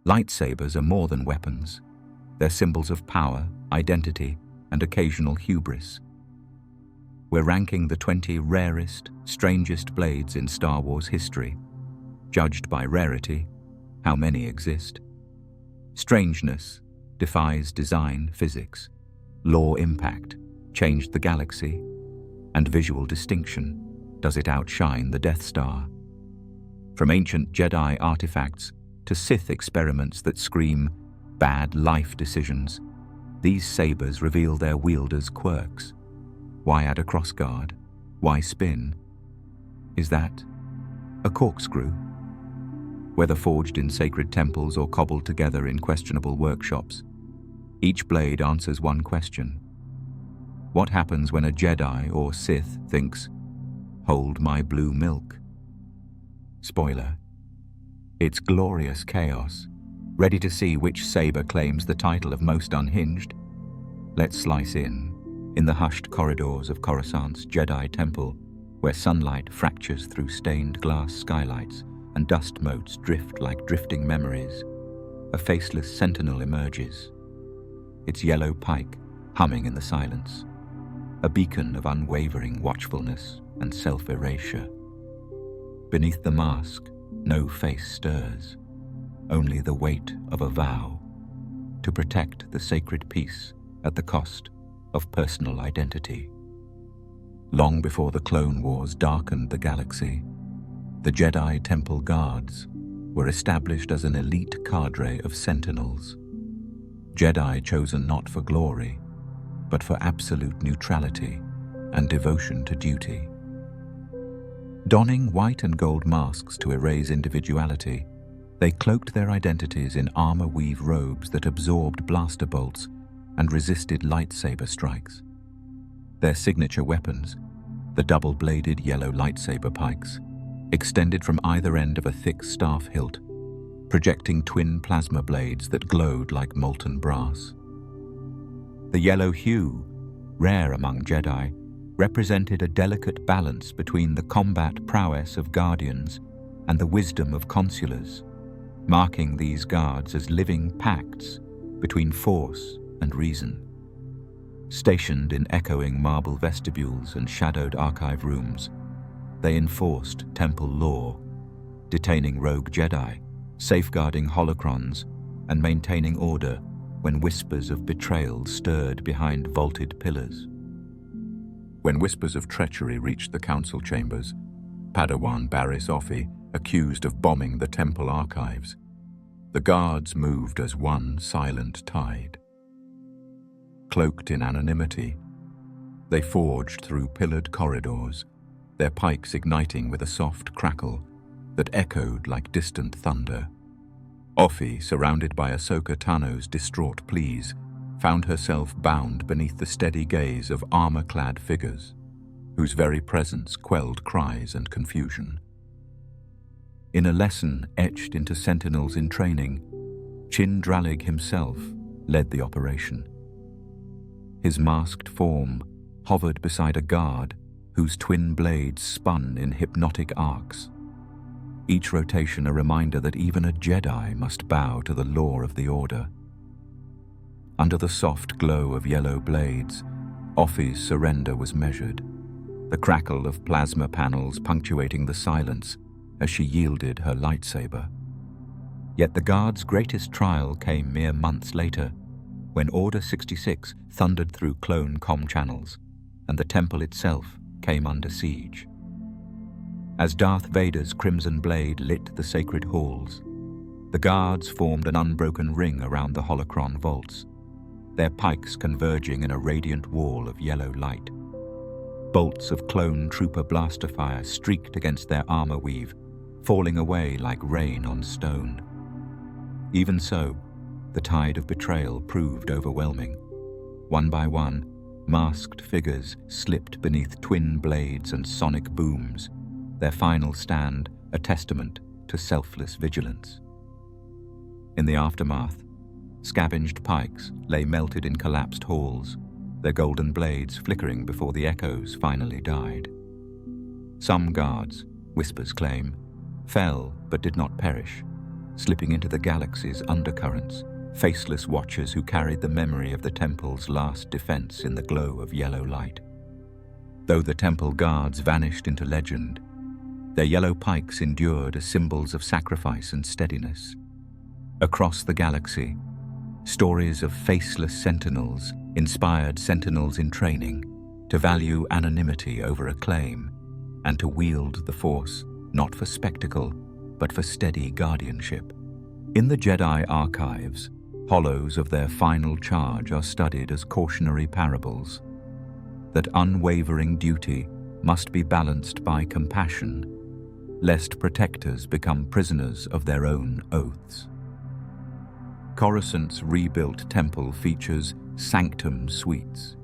Lightsabers are more than weapons. They're symbols of power, identity, and occasional hubris. We're ranking the 20 rarest, strangest blades in Star Wars history, judged by rarity, how many exist. Strangeness defies design physics, law impact changed the galaxy, and visual distinction does it outshine the Death Star. From ancient Jedi artifacts to Sith experiments that scream bad life decisions, these sabers reveal their wielders' quirks. Why add a crossguard? Why spin? Is that a corkscrew? Whether forged in sacred temples or cobbled together in questionable workshops, each blade answers one question. What happens when a Jedi or Sith thinks, "Hold my blue milk"? Spoiler: it's glorious chaos. Ready to see which saber claims the title of Most Unhinged? Let's slice in the hushed corridors of Coruscant's Jedi temple, where sunlight fractures through stained glass skylights and dust motes drift like drifting memories. A faceless sentinel emerges, its yellow pike humming in the silence, a beacon of unwavering watchfulness and self-erasure. Beneath the mask, no face stirs, only the weight of a vow to protect the sacred peace at the cost of personal identity. Long before the Clone Wars darkened the galaxy, the Jedi Temple Guards were established as an elite cadre of Sentinels. Jedi chosen not for glory, but for absolute neutrality and devotion to duty. Donning white and gold masks to erase individuality, they cloaked their identities in armor-weave robes that absorbed blaster bolts and resisted lightsaber strikes. Their signature weapons, the double-bladed yellow lightsaber pikes, extended from either end of a thick staff hilt, projecting twin plasma blades that glowed like molten brass. The yellow hue, rare among Jedi, represented a delicate balance between the combat prowess of Guardians and the wisdom of Consulars, marking these guards as living pacts between force and reason. Stationed in echoing marble vestibules and shadowed archive rooms, they enforced temple law, detaining rogue Jedi, safeguarding holocrons, and maintaining order when whispers of betrayal stirred behind vaulted pillars. When whispers of treachery reached the council chambers, Padawan Barriss Offee accused of bombing the temple archives, the guards moved as one silent tide. Cloaked in anonymity, they forged through pillared corridors, their pikes igniting with a soft crackle that echoed like distant thunder. Offee, surrounded by Ahsoka Tano's distraught pleas, found herself bound beneath the steady gaze of armor-clad figures, whose very presence quelled cries and confusion. In a lesson etched into Sentinels in training, Chin Dralig himself led the operation. His masked form hovered beside a guard whose twin blades spun in hypnotic arcs, each rotation a reminder that even a Jedi must bow to the law of the Order. Under the soft glow of yellow blades, Offee's surrender was measured, the crackle of plasma panels punctuating the silence as she yielded her lightsaber. Yet the guard's greatest trial came mere months later, when Order 66 thundered through clone comm channels, and the temple itself came under siege. As Darth Vader's crimson blade lit the sacred halls, the guards formed an unbroken ring around the holocron vaults, their pikes converging in a radiant wall of yellow light. Bolts of clone trooper blaster fire streaked against their armor weave, falling away like rain on stone. Even so, the tide of betrayal proved overwhelming. One by one, masked figures slipped beneath twin blades and sonic booms, their final stand a testament to selfless vigilance. In the aftermath, scavenged pikes lay melted in collapsed halls, their golden blades flickering before the echoes finally died. Some guards, whispers claim, fell but did not perish, slipping into the galaxy's undercurrents, faceless watchers who carried the memory of the temple's last defense in the glow of yellow light. Though the temple guards vanished into legend, their yellow pikes endured as symbols of sacrifice and steadiness. Across the galaxy, stories of faceless sentinels inspired sentinels in training to value anonymity over acclaim and to wield the Force not for spectacle, but for steady guardianship. In the Jedi archives, hollows of their final charge are studied as cautionary parables, that unwavering duty must be balanced by compassion, lest protectors become prisoners of their own oaths. Coruscant's rebuilt temple features sanctum suites,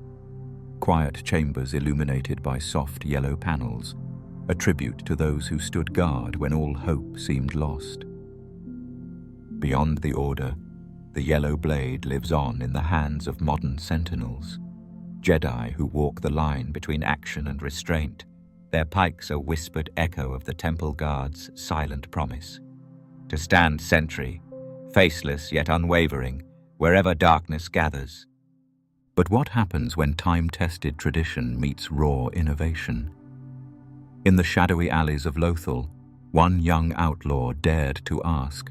quiet chambers illuminated by soft yellow panels, a tribute to those who stood guard when all hope seemed lost. Beyond the Order, the yellow blade lives on in the hands of modern Sentinels, Jedi who walk the line between action and restraint. Their pikes a whispered echo of the Temple Guard's silent promise to stand sentry, faceless yet unwavering, wherever darkness gathers. But what happens when time-tested tradition meets raw innovation? In the shadowy alleys of Lothal, one young outlaw dared to ask,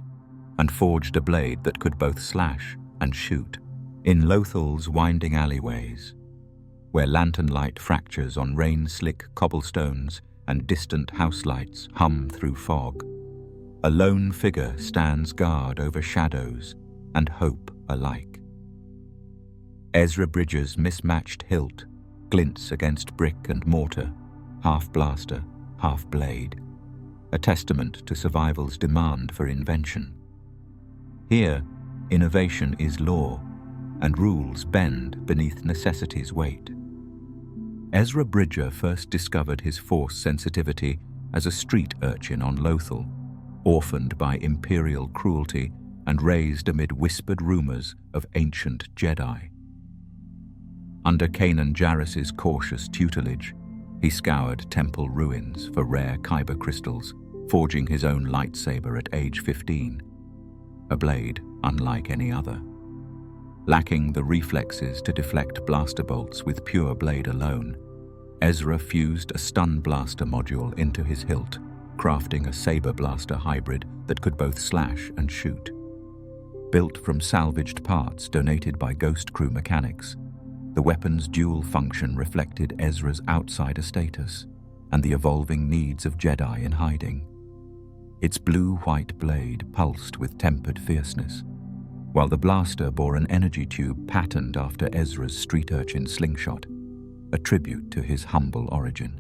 and forged a blade that could both slash and shoot. In Lothal's winding alleyways, where lantern light fractures on rain-slick cobblestones and distant house lights hum through fog, a lone figure stands guard over shadows and hope alike. Ezra Bridger's mismatched hilt glints against brick and mortar, half blaster, half blade, a testament to survival's demand for invention. Here, innovation is law, and rules bend beneath necessity's weight. Ezra Bridger first discovered his Force sensitivity as a street urchin on Lothal, orphaned by Imperial cruelty and raised amid whispered rumors of ancient Jedi. Under Kanan Jarrus's cautious tutelage, he scoured temple ruins for rare kyber crystals, forging his own lightsaber at age 15, a blade unlike any other. Lacking the reflexes to deflect blaster bolts with pure blade alone, Ezra fused a stun blaster module into his hilt, crafting a saber blaster hybrid that could both slash and shoot. Built from salvaged parts donated by Ghost Crew mechanics, the weapon's dual function reflected Ezra's outsider status and the evolving needs of Jedi in hiding. Its blue-white blade pulsed with tempered fierceness, while the blaster bore an energy tube patterned after Ezra's street urchin slingshot, a tribute to his humble origin.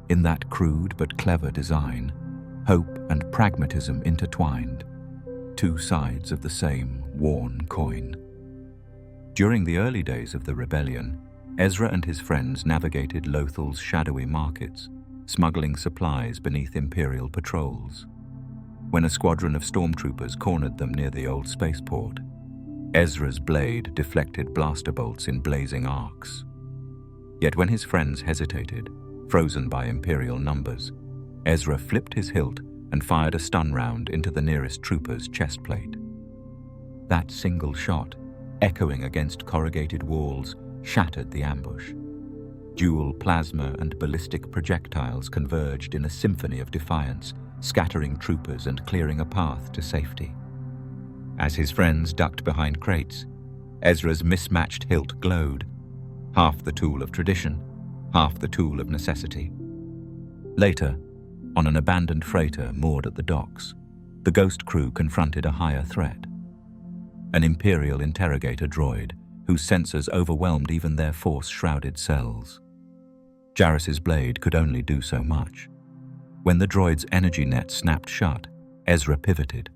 In that crude but clever design, hope and pragmatism intertwined, two sides of the same worn coin. During the early days of the rebellion, Ezra and his friends navigated Lothal's shadowy markets, smuggling supplies beneath Imperial patrols. When a squadron of stormtroopers cornered them near the old spaceport, Ezra's blade deflected blaster bolts in blazing arcs. Yet when his friends hesitated, frozen by Imperial numbers, Ezra flipped his hilt and fired a stun round into the nearest trooper's chest plate. That single shot, echoing against corrugated walls, shattered the ambush. Dual plasma and ballistic projectiles converged in a symphony of defiance, scattering troopers and clearing a path to safety. As his friends ducked behind crates, Ezra's mismatched hilt glowed, half the tool of tradition, half the tool of necessity. Later, on an abandoned freighter moored at the docks, the Ghost Crew confronted a higher threat. An Imperial interrogator droid whose sensors overwhelmed even their Force-shrouded cells. Jarrus's blade could only do so much. When the droid's energy net snapped shut, Ezra pivoted,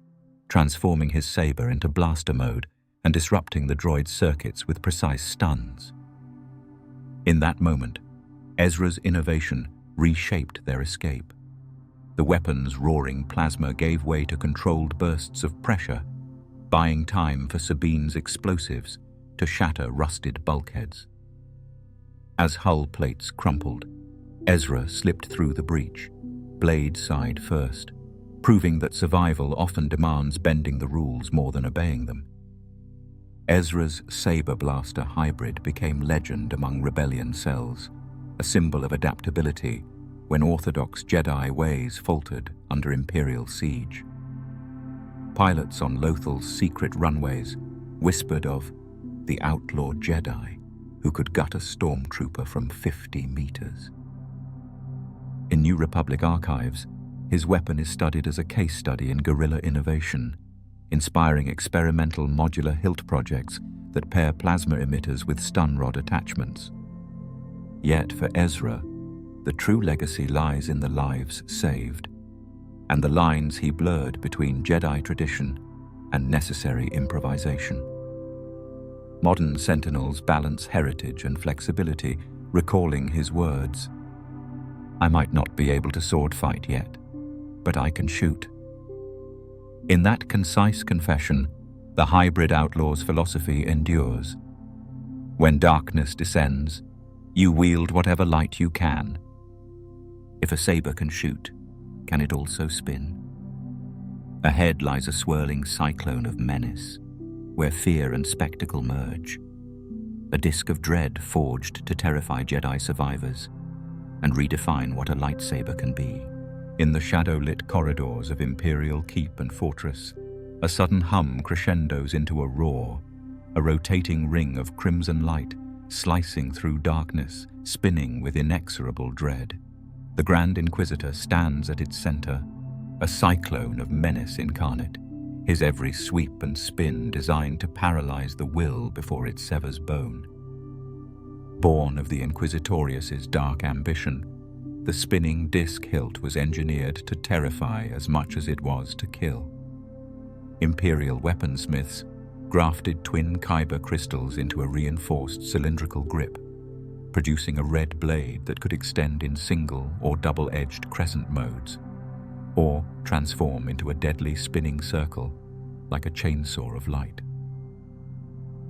transforming his saber into blaster mode and disrupting the droid's circuits with precise stuns. In that moment, Ezra's innovation reshaped their escape. The weapon's roaring plasma gave way to controlled bursts of pressure, buying time for Sabine's explosives to shatter rusted bulkheads. As hull plates crumpled, Ezra slipped through the breach, blade side first, proving that survival often demands bending the rules more than obeying them. Ezra's Saber Blaster hybrid became legend among rebellion cells, a symbol of adaptability when orthodox Jedi ways faltered under Imperial siege. Pilots on Lothal's secret runways whispered of the Outlaw Jedi who could gut a stormtrooper from 50 meters. In New Republic archives, his weapon is studied as a case study in guerrilla innovation, inspiring experimental modular hilt projects that pair plasma emitters with stun rod attachments. Yet for Ezra, the true legacy lies in the lives saved, and the lines he blurred between Jedi tradition and necessary improvisation. Modern Sentinels balance heritage and flexibility, recalling his words, "I might not be able to sword fight yet, but I can shoot." In that concise confession, the hybrid outlaw's philosophy endures. When darkness descends, you wield whatever light you can. If a saber can shoot, can it also spin? Ahead lies a swirling cyclone of menace, where fear and spectacle merge. A disk of dread forged to terrify Jedi survivors and redefine what a lightsaber can be. In the shadow-lit corridors of Imperial Keep and Fortress, a sudden hum crescendos into a roar, a rotating ring of crimson light slicing through darkness, spinning with inexorable dread. The Grand Inquisitor stands at its center, a cyclone of menace incarnate, his every sweep and spin designed to paralyze the will before it severs bone. Born of the Inquisitorius's dark ambition, the spinning disc hilt was engineered to terrify as much as it was to kill. Imperial weaponsmiths grafted twin kyber crystals into a reinforced cylindrical grip, producing a red blade that could extend in single or double-edged crescent modes, or transform into a deadly spinning circle like a chainsaw of light.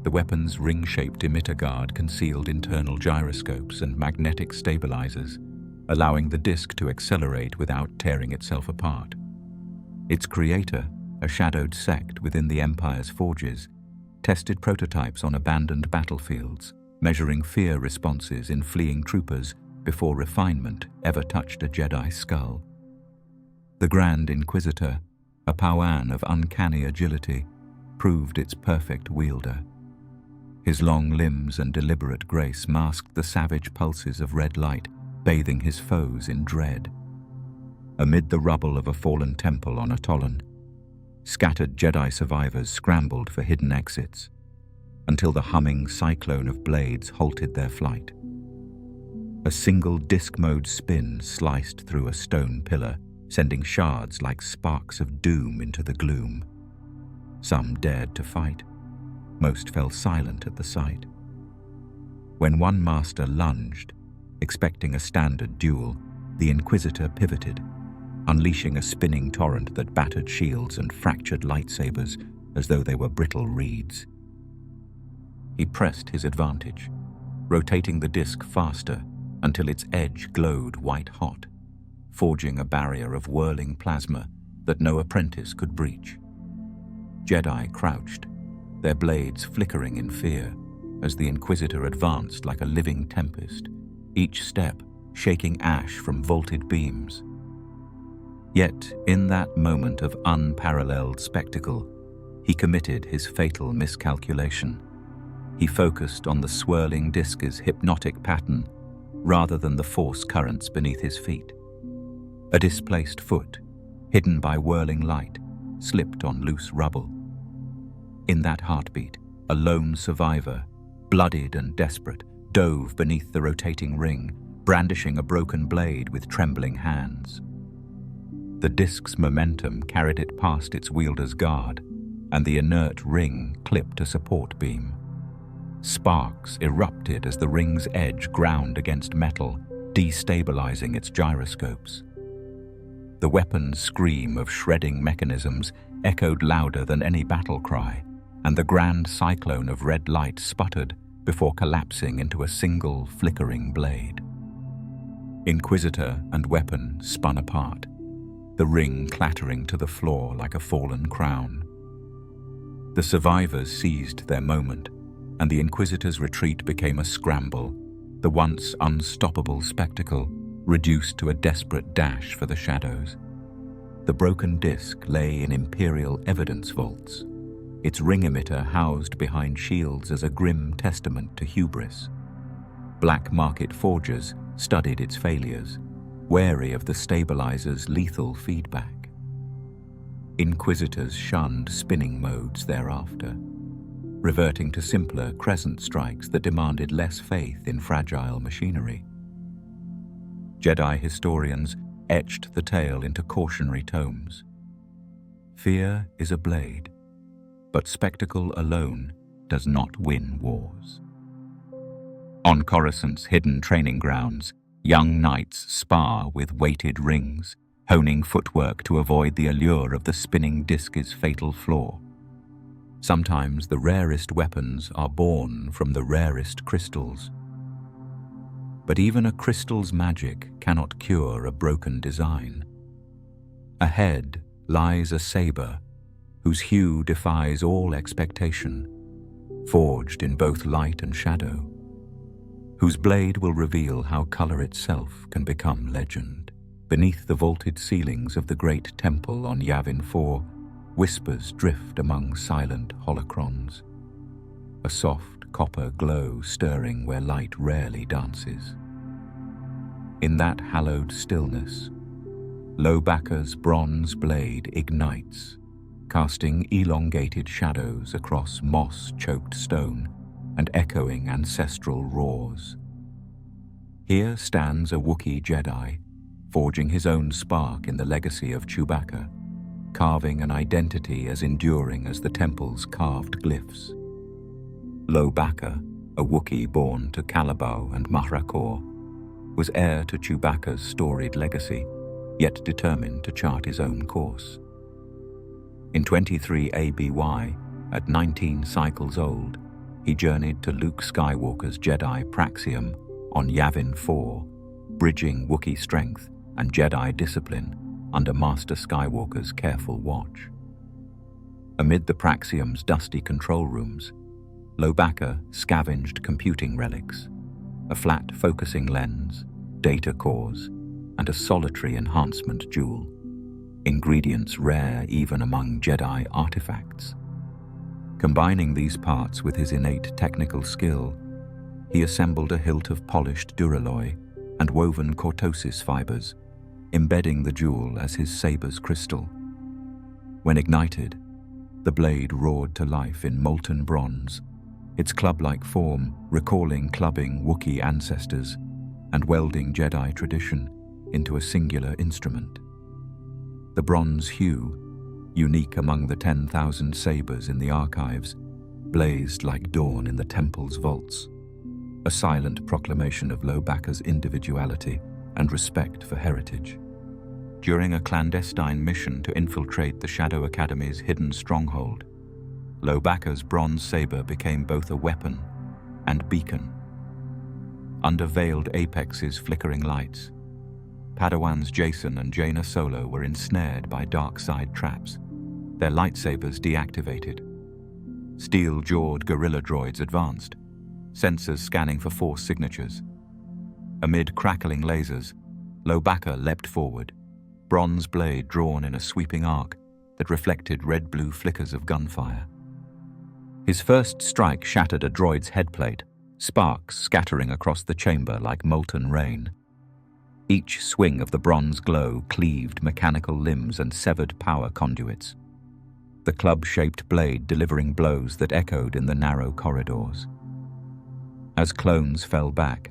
The weapon's ring-shaped emitter guard concealed internal gyroscopes and magnetic stabilizers, allowing the disc to accelerate without tearing itself apart. Its creator, a shadowed sect within the Empire's forges, tested prototypes on abandoned battlefields, measuring fear responses in fleeing troopers before refinement ever touched a Jedi skull. The Grand Inquisitor, a Pauan of uncanny agility, proved its perfect wielder. His long limbs and deliberate grace masked the savage pulses of red light, bathing his foes in dread. Amid the rubble of a fallen temple on Atollan, scattered Jedi survivors scrambled for hidden exits, until the humming cyclone of blades halted their flight. A single disc-mode spin sliced through a stone pillar, sending shards like sparks of doom into the gloom. Some dared to fight. Most fell silent at the sight. When one master lunged, expecting a standard duel, the Inquisitor pivoted, unleashing a spinning torrent that battered shields and fractured lightsabers as though they were brittle reeds. He pressed his advantage, rotating the disc faster until its edge glowed white-hot, forging a barrier of whirling plasma that no apprentice could breach. Jedi crouched, their blades flickering in fear as the Inquisitor advanced like a living tempest, each step shaking ash from vaulted beams. Yet, in that moment of unparalleled spectacle, he committed his fatal miscalculation. He focused on the swirling disc's hypnotic pattern rather than the force currents beneath his feet. A displaced foot, hidden by whirling light, slipped on loose rubble. In that heartbeat, a lone survivor, bloodied and desperate, dove beneath the rotating ring, brandishing a broken blade with trembling hands. The disc's momentum carried it past its wielder's guard, and the inert ring clipped a support beam. Sparks erupted as the ring's edge ground against metal, destabilizing its gyroscopes. The weapon's scream of shredding mechanisms echoed louder than any battle cry, and the grand cyclone of red light sputtered before collapsing into a single flickering blade. Inquisitor and weapon spun apart, the ring clattering to the floor like a fallen crown. The survivors seized their moment, and the Inquisitor's retreat became a scramble, the once unstoppable spectacle reduced to a desperate dash for the shadows. The broken disc lay in Imperial evidence vaults, its ring emitter housed behind shields as a grim testament to hubris. Black market forgers studied its failures, wary of the stabilizer's lethal feedback. Inquisitors shunned spinning modes thereafter, reverting to simpler crescent strikes that demanded less faith in fragile machinery. Jedi historians etched the tale into cautionary tomes. Fear is a blade, but spectacle alone does not win wars. On Coruscant's hidden training grounds, young knights spar with weighted rings, honing footwork to avoid the allure of the spinning disc's fatal flaw. Sometimes the rarest weapons are born from the rarest crystals. But even a crystal's magic cannot cure a broken design. Ahead lies a saber, whose hue defies all expectation, forged in both light and shadow, whose blade will reveal how color itself can become legend. Beneath the vaulted ceilings of the great temple on Yavin 4, whispers drift among silent holocrons, a soft copper glow stirring where light rarely dances. In that hallowed stillness, Lowbacca's bronze blade ignites, casting elongated shadows across moss-choked stone and echoing ancestral roars. Here stands a Wookiee Jedi, forging his own spark in the legacy of Chewbacca, carving an identity as enduring as the temple's carved glyphs. Lowbacca, a Wookiee born to Calabau and Mahrakor, was heir to Chewbacca's storied legacy, yet determined to chart his own course. In 23 ABY, at 19 cycles old, he journeyed to Luke Skywalker's Jedi Praxium on Yavin 4, bridging Wookiee strength and Jedi discipline under Master Skywalker's careful watch. Amid the Praxium's dusty control rooms, Lowbacca scavenged computing relics, a flat focusing lens, data cores, and a solitary enhancement jewel, ingredients rare even among Jedi artifacts. Combining these parts with his innate technical skill, he assembled a hilt of polished duralloy and woven cortosis fibers, embedding the jewel as his saber's crystal. When ignited, the blade roared to life in molten bronze, its club-like form recalling clubbing Wookiee ancestors and welding Jedi tradition into a singular instrument. The bronze hue, unique among the 10,000 sabers in the archives, blazed like dawn in the temple's vaults, a silent proclamation of Lowbacca's individuality and respect for heritage. During a clandestine mission to infiltrate the Shadow Academy's hidden stronghold, Lowbacca's bronze saber became both a weapon and beacon. Under veiled Apex's flickering lights, Padawans Jason and Jaina Solo were ensnared by dark side traps, their lightsabers deactivated. Steel-jawed guerrilla droids advanced, sensors scanning for force signatures. Amid crackling lasers, Lowbacca leapt forward, bronze blade drawn in a sweeping arc that reflected red-blue flickers of gunfire. His first strike shattered a droid's headplate, sparks scattering across the chamber like molten rain. Each swing of the bronze glow cleaved mechanical limbs and severed power conduits, the club-shaped blade delivering blows that echoed in the narrow corridors. As clones fell back,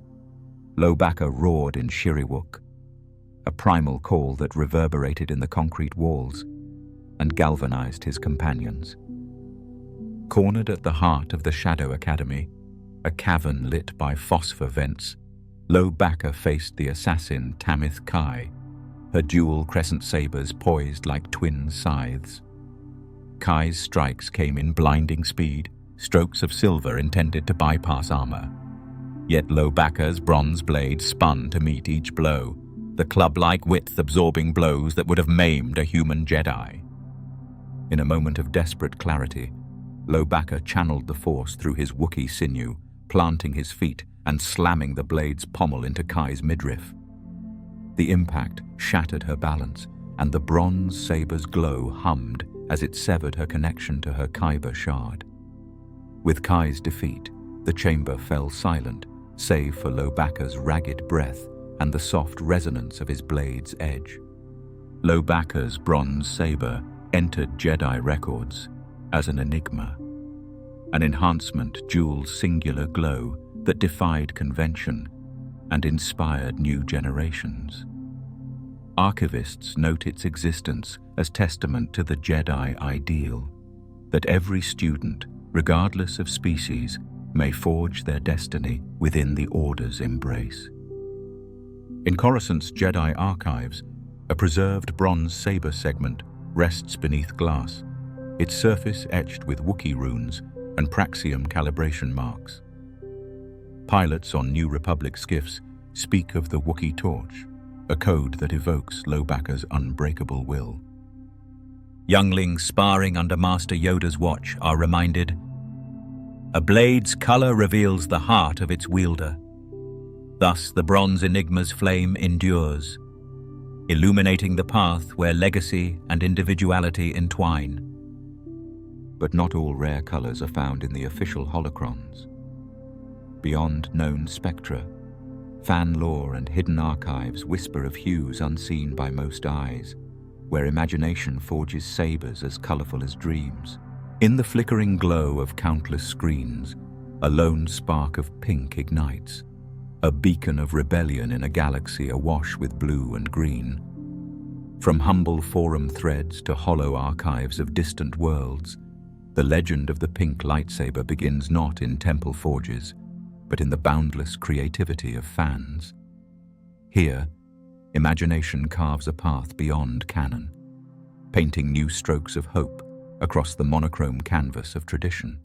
Lowbacca roared in Shiriwook, a primal call that reverberated in the concrete walls and galvanized his companions. Cornered at the heart of the Shadow Academy, a cavern lit by phosphor vents, Lowbacca faced the assassin Tamith Kai, her dual crescent sabers poised like twin scythes. Kai's strikes came in blinding speed, strokes of silver intended to bypass armor. Yet Lowbacca's bronze blade spun to meet each blow, the club-like width absorbing blows that would have maimed a human Jedi. In a moment of desperate clarity, Lowbacca channeled the Force through his Wookiee sinew, planting his feet and slamming the blade's pommel into Kai's midriff. The impact shattered her balance, and the bronze saber's glow hummed as it severed her connection to her Kyber shard. With Kai's defeat, the chamber fell silent, save for Lowbacca's ragged breath and the soft resonance of his blade's edge. Lowbacca's bronze saber entered Jedi records as an enigma, an enhancement Jewel's singular glow that defied convention and inspired new generations. Archivists note its existence as testament to the Jedi ideal, that every student, regardless of species, may forge their destiny within the Order's embrace. In Coruscant's Jedi archives, a preserved bronze saber segment rests beneath glass, its surface etched with Wookiee runes and Praxium calibration marks. Pilots on New Republic skiffs speak of the Wookiee torch, a code that evokes Lowbacca's unbreakable will. Younglings sparring under Master Yoda's watch are reminded, "A blade's color reveals the heart of its wielder." Thus the bronze Enigma's flame endures, illuminating the path where legacy and individuality entwine. But not all rare colors are found in the official holocrons. Beyond known spectra, fan lore and hidden archives whisper of hues unseen by most eyes, where imagination forges sabers as colorful as dreams. In the flickering glow of countless screens, a lone spark of pink ignites, a beacon of rebellion in a galaxy awash with blue and green. From humble forum threads to hollow archives of distant worlds, the legend of the pink lightsaber begins not in temple forges, but in the boundless creativity of fans. Here, imagination carves a path beyond canon, painting new strokes of hope across the monochrome canvas of tradition.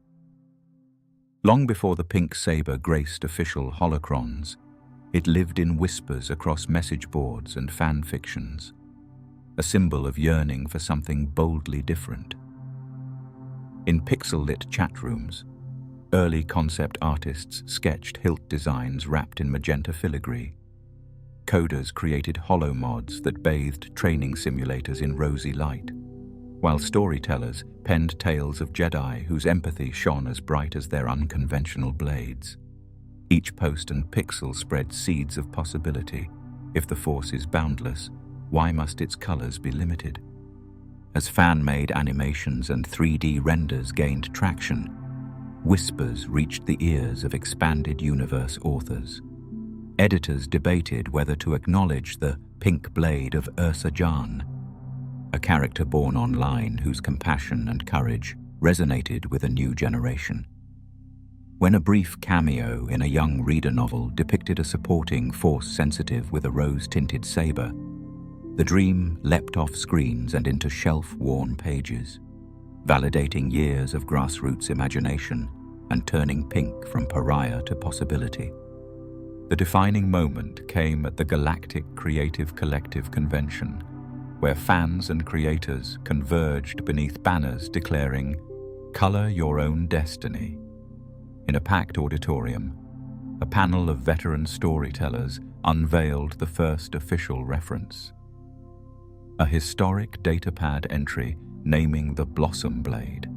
Long before the pink saber graced official holocrons, it lived in whispers across message boards and fan fictions, a symbol of yearning for something boldly different. In pixel-lit chat rooms, early concept artists sketched hilt designs wrapped in magenta filigree. Coders created holo mods that bathed training simulators in rosy light, while storytellers penned tales of Jedi whose empathy shone as bright as their unconventional blades. Each post and pixel spread seeds of possibility. If the Force is boundless, why must its colors be limited? As fan-made animations and 3D renders gained traction, whispers reached the ears of expanded universe authors. Editors debated whether to acknowledge the pink blade of Ursa Jan, a character born online whose compassion and courage resonated with a new generation. When a brief cameo in a young reader novel depicted a supporting Force sensitive with a rose-tinted saber, the dream leapt off screens and into shelf-worn pages, validating years of grassroots imagination and turning pink from pariah to possibility. The defining moment came at the Galactic Creative Collective Convention, where fans and creators converged beneath banners declaring, "Color your own destiny." In a packed auditorium, a panel of veteran storytellers unveiled the first official reference. A historic datapad entry naming the Blossom Blade,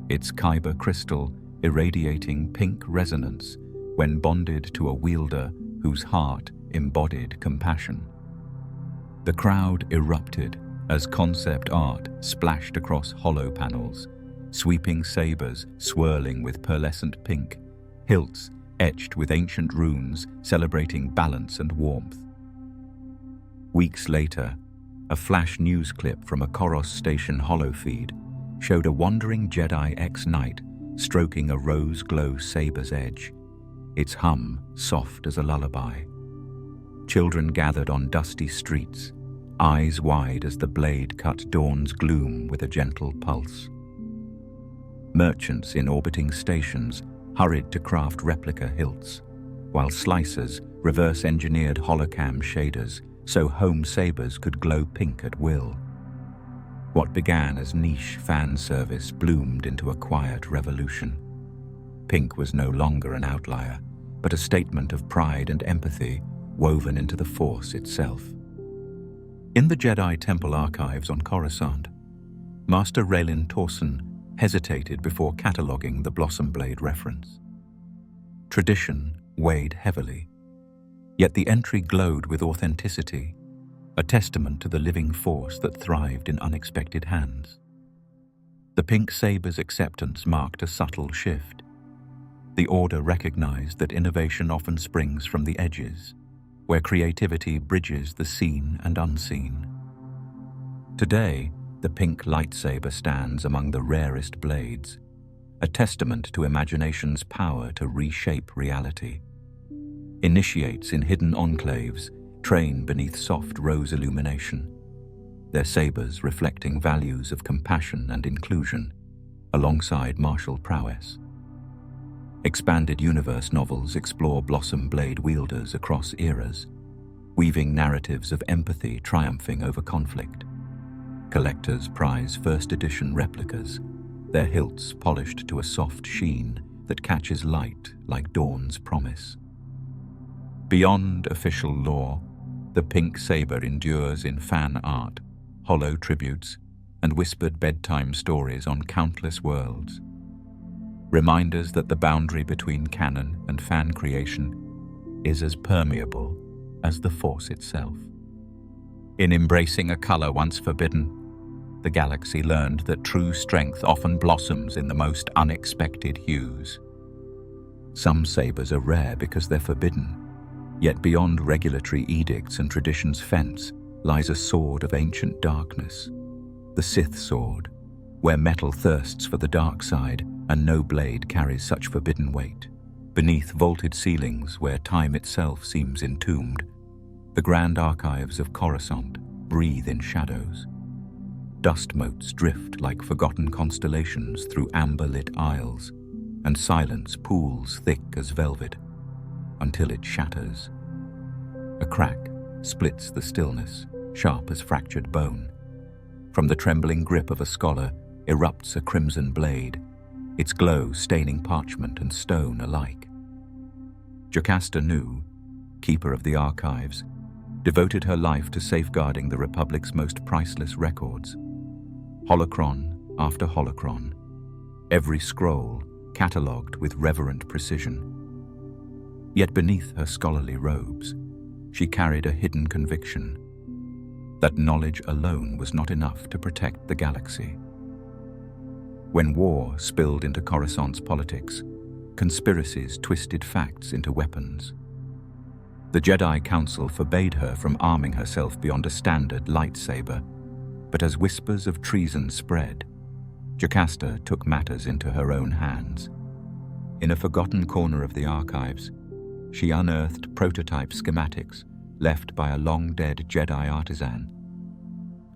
its kyber crystal irradiating pink resonance when bonded to a wielder whose heart embodied compassion. The crowd erupted as concept art splashed across hollow panels, sweeping sabers swirling with pearlescent pink, hilts etched with ancient runes celebrating balance and warmth. Weeks later, a flash news clip from a Koros station holofeed showed a wandering Jedi ex-knight stroking a rose-glow saber's edge, its hum soft as a lullaby. Children gathered on dusty streets, eyes wide as the blade cut dawn's gloom with a gentle pulse. Merchants in orbiting stations hurried to craft replica hilts, while slicers reverse-engineered holocam shaders so home sabers could glow pink at will. What began as niche fan service bloomed into a quiet revolution. Pink was no longer an outlier, but a statement of pride and empathy woven into the Force itself. In the Jedi Temple archives on Coruscant, Master Raylan Torsen hesitated before cataloguing the Blossom Blade reference. Tradition weighed heavily, yet the entry glowed with authenticity, a testament to the living force that thrived in unexpected hands. The pink saber's acceptance marked a subtle shift. The Order recognized that innovation often springs from the edges, where creativity bridges the seen and unseen. Today, the pink lightsaber stands among the rarest blades, a testament to imagination's power to reshape reality. Initiates in hidden enclaves train beneath soft rose illumination, their sabers reflecting values of compassion and inclusion, alongside martial prowess. Expanded universe novels explore Blossom Blade wielders across eras, weaving narratives of empathy triumphing over conflict. Collectors prize first edition replicas, their hilts polished to a soft sheen that catches light like dawn's promise. Beyond official lore, the pink saber endures in fan art, hollow tributes, and whispered bedtime stories on countless worlds. Reminders that the boundary between canon and fan creation is as permeable as the Force itself. In embracing a color once forbidden, the galaxy learned that true strength often blossoms in the most unexpected hues. Some sabers are rare because they're forbidden, yet beyond regulatory edicts and tradition's fence lies a sword of ancient darkness, the Sith sword, where metal thirsts for the dark side and no blade carries such forbidden weight. Beneath vaulted ceilings where time itself seems entombed, the grand archives of Coruscant breathe in shadows. Dust motes drift like forgotten constellations through amber-lit aisles, and silence pools thick as velvet, until it shatters. A crack splits the stillness, sharp as fractured bone. From the trembling grip of a scholar erupts a crimson blade, its glow staining parchment and stone alike. Jocasta Nu, keeper of the archives, devoted her life to safeguarding the Republic's most priceless records. Holocron after holocron, every scroll catalogued with reverent precision. Yet beneath her scholarly robes, she carried a hidden conviction that knowledge alone was not enough to protect the galaxy. When war spilled into Coruscant's politics, conspiracies twisted facts into weapons. The Jedi Council forbade her from arming herself beyond a standard lightsaber, but as whispers of treason spread, Jocasta took matters into her own hands. In a forgotten corner of the archives, she unearthed prototype schematics left by a long-dead Jedi artisan,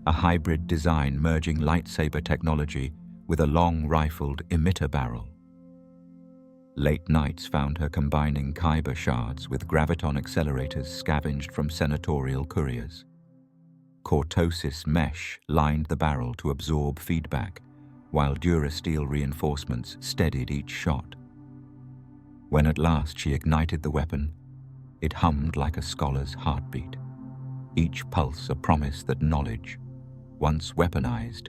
a hybrid design merging lightsaber technology with a long-rifled emitter barrel. Late nights found her combining kyber shards with graviton accelerators scavenged from senatorial couriers. Cortosis mesh lined the barrel to absorb feedback, while durasteel reinforcements steadied each shot. When at last she ignited the weapon, it hummed like a scholar's heartbeat, each pulse a promise that knowledge, once weaponized,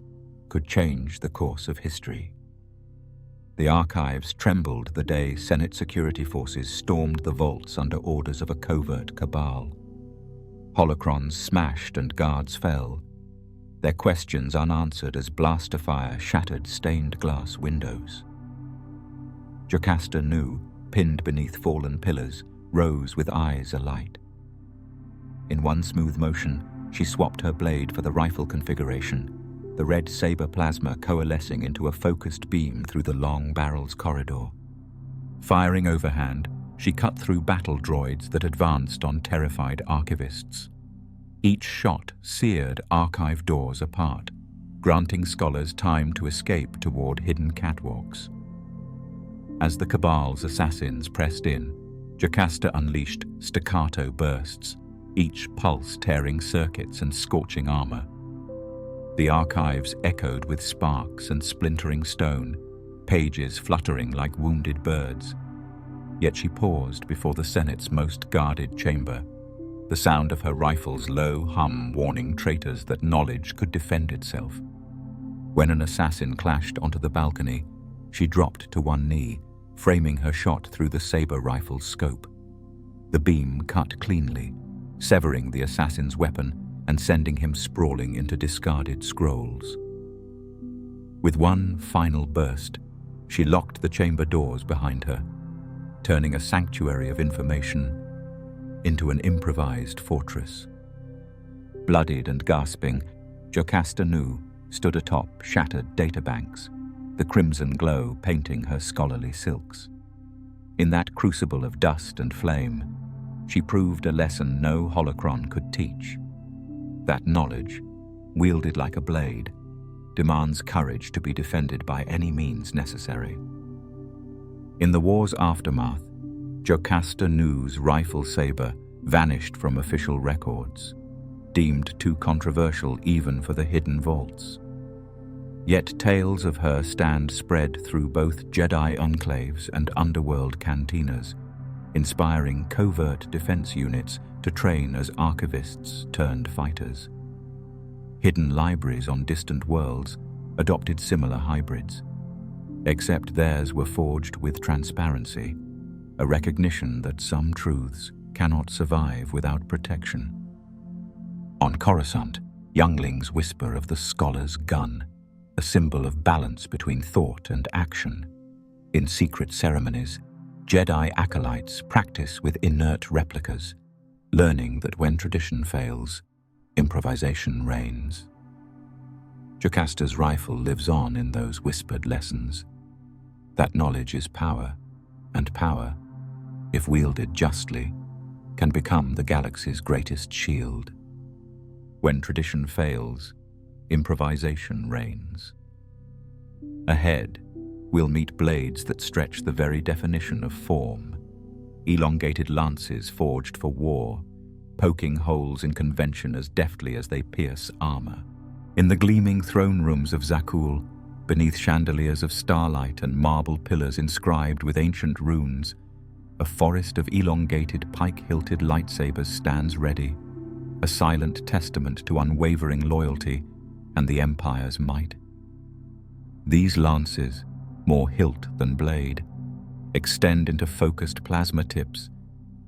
could change the course of history. The archives trembled the day Senate security forces stormed the vaults under orders of a covert cabal. Holocrons smashed and guards fell, their questions unanswered as blaster fire shattered stained glass windows. Jocasta Nu, pinned beneath fallen pillars, rose with eyes alight. In one smooth motion, she swapped her blade for the rifle configuration, the red saber plasma coalescing into a focused beam through the long barrel's corridor. Firing overhand, she cut through battle droids that advanced on terrified archivists. Each shot seared archive doors apart, granting scholars time to escape toward hidden catwalks. As the Cabal's assassins pressed in, Jocasta unleashed staccato bursts, each pulse tearing circuits and scorching armor. The archives echoed with sparks and splintering stone, pages fluttering like wounded birds. Yet she paused before the Senate's most guarded chamber, the sound of her rifle's low hum warning traitors that knowledge could defend itself. When an assassin clashed onto the balcony, she dropped to one knee, framing her shot through the saber rifle's scope. The beam cut cleanly, severing the assassin's weapon and sending him sprawling into discarded scrolls. With one final burst, she locked the chamber doors behind her, turning a sanctuary of information into an improvised fortress. Bloodied and gasping, Jocasta Nu stood atop shattered databanks, the crimson glow painting her scholarly silks. In that crucible of dust and flame, she proved a lesson no holocron could teach. That knowledge, wielded like a blade, demands courage to be defended by any means necessary. In the war's aftermath, Jocasta Nu's rifle saber vanished from official records, deemed too controversial even for the hidden vaults. Yet tales of her stand spread through both Jedi enclaves and underworld cantinas, inspiring covert defense units to train as archivists turned fighters. Hidden libraries on distant worlds adopted similar hybrids, except theirs were forged with transparency, a recognition that some truths cannot survive without protection. On Coruscant, younglings whisper of the scholar's gun, a symbol of balance between thought and action. In secret ceremonies, Jedi acolytes practice with inert replicas, learning that when tradition fails, improvisation reigns. Jocasta's rifle lives on in those whispered lessons. That knowledge is power, and power, if wielded justly, can become the galaxy's greatest shield. When tradition fails, improvisation reigns. Ahead, we'll meet blades that stretch the very definition of form, elongated lances forged for war, poking holes in convention as deftly as they pierce armor. In the gleaming throne rooms of Zakuul, beneath chandeliers of starlight and marble pillars inscribed with ancient runes, a forest of elongated pike-hilted lightsabers stands ready, a silent testament to unwavering loyalty and the Empire's might. These lances, more hilt than blade, extend into focused plasma tips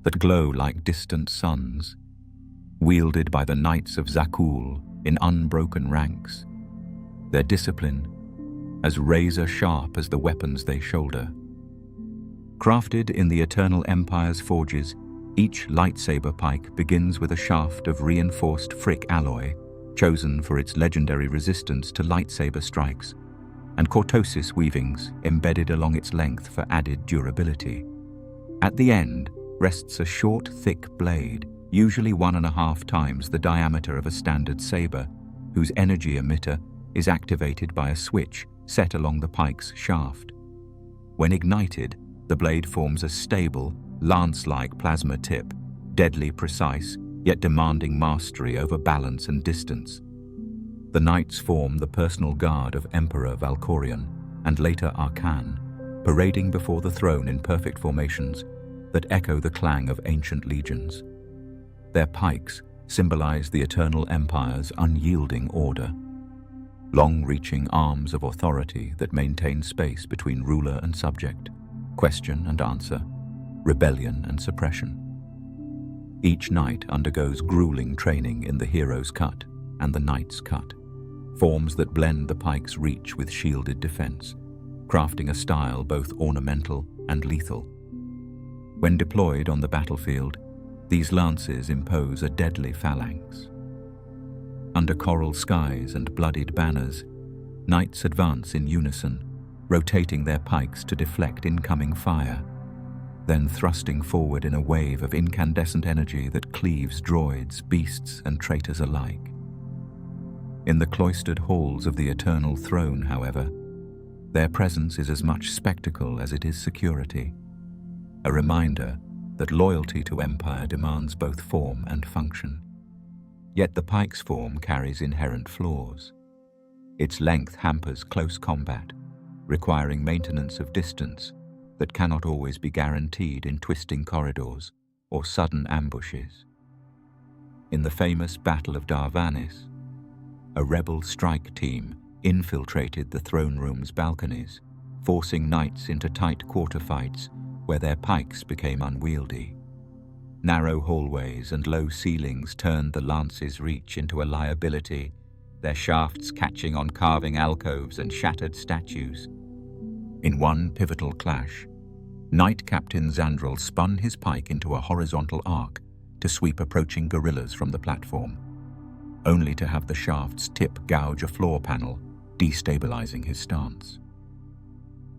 that glow like distant suns, wielded by the Knights of Zakuul in unbroken ranks, their discipline as razor-sharp as the weapons they shoulder. Crafted in the Eternal Empire's forges, each lightsaber pike begins with a shaft of reinforced frick alloy, chosen for its legendary resistance to lightsaber strikes, and cortosis weavings embedded along its length for added durability. At the end rests a short, thick blade, usually 1.5 times the diameter of a standard saber, whose energy emitter is activated by a switch set along the pike's shaft. When ignited, the blade forms a stable, lance-like plasma tip, deadly precise, yet demanding mastery over balance and distance. The knights form the personal guard of Emperor Valkorion, and later Arcan, parading before the throne in perfect formations that echo the clang of ancient legions. Their pikes symbolize the Eternal Empire's unyielding order, long-reaching arms of authority that maintain space between ruler and subject, question and answer, rebellion and suppression. Each knight undergoes grueling training in the hero's cut and the knight's cut, forms that blend the pike's reach with shielded defense, crafting a style both ornamental and lethal. When deployed on the battlefield, these lances impose a deadly phalanx. Under coral skies and bloodied banners, knights advance in unison, rotating their pikes to deflect incoming fire, then thrusting forward in a wave of incandescent energy that cleaves droids, beasts, and traitors alike. In the cloistered halls of the Eternal Throne, however, their presence is as much spectacle as it is security, a reminder that loyalty to Empire demands both form and function. Yet the pike's form carries inherent flaws. Its length hampers close combat, requiring maintenance of distance that cannot always be guaranteed in twisting corridors or sudden ambushes. In the famous Battle of Darvanis, a rebel strike team infiltrated the throne room's balconies, forcing knights into tight quarter fights where their pikes became unwieldy. Narrow hallways and low ceilings turned the lance's reach into a liability, their shafts catching on carving alcoves and shattered statues. In one pivotal clash, Knight Captain Zandril spun his pike into a horizontal arc to sweep approaching guerrillas from the platform, only to have the shaft's tip gouge a floor panel, destabilizing his stance.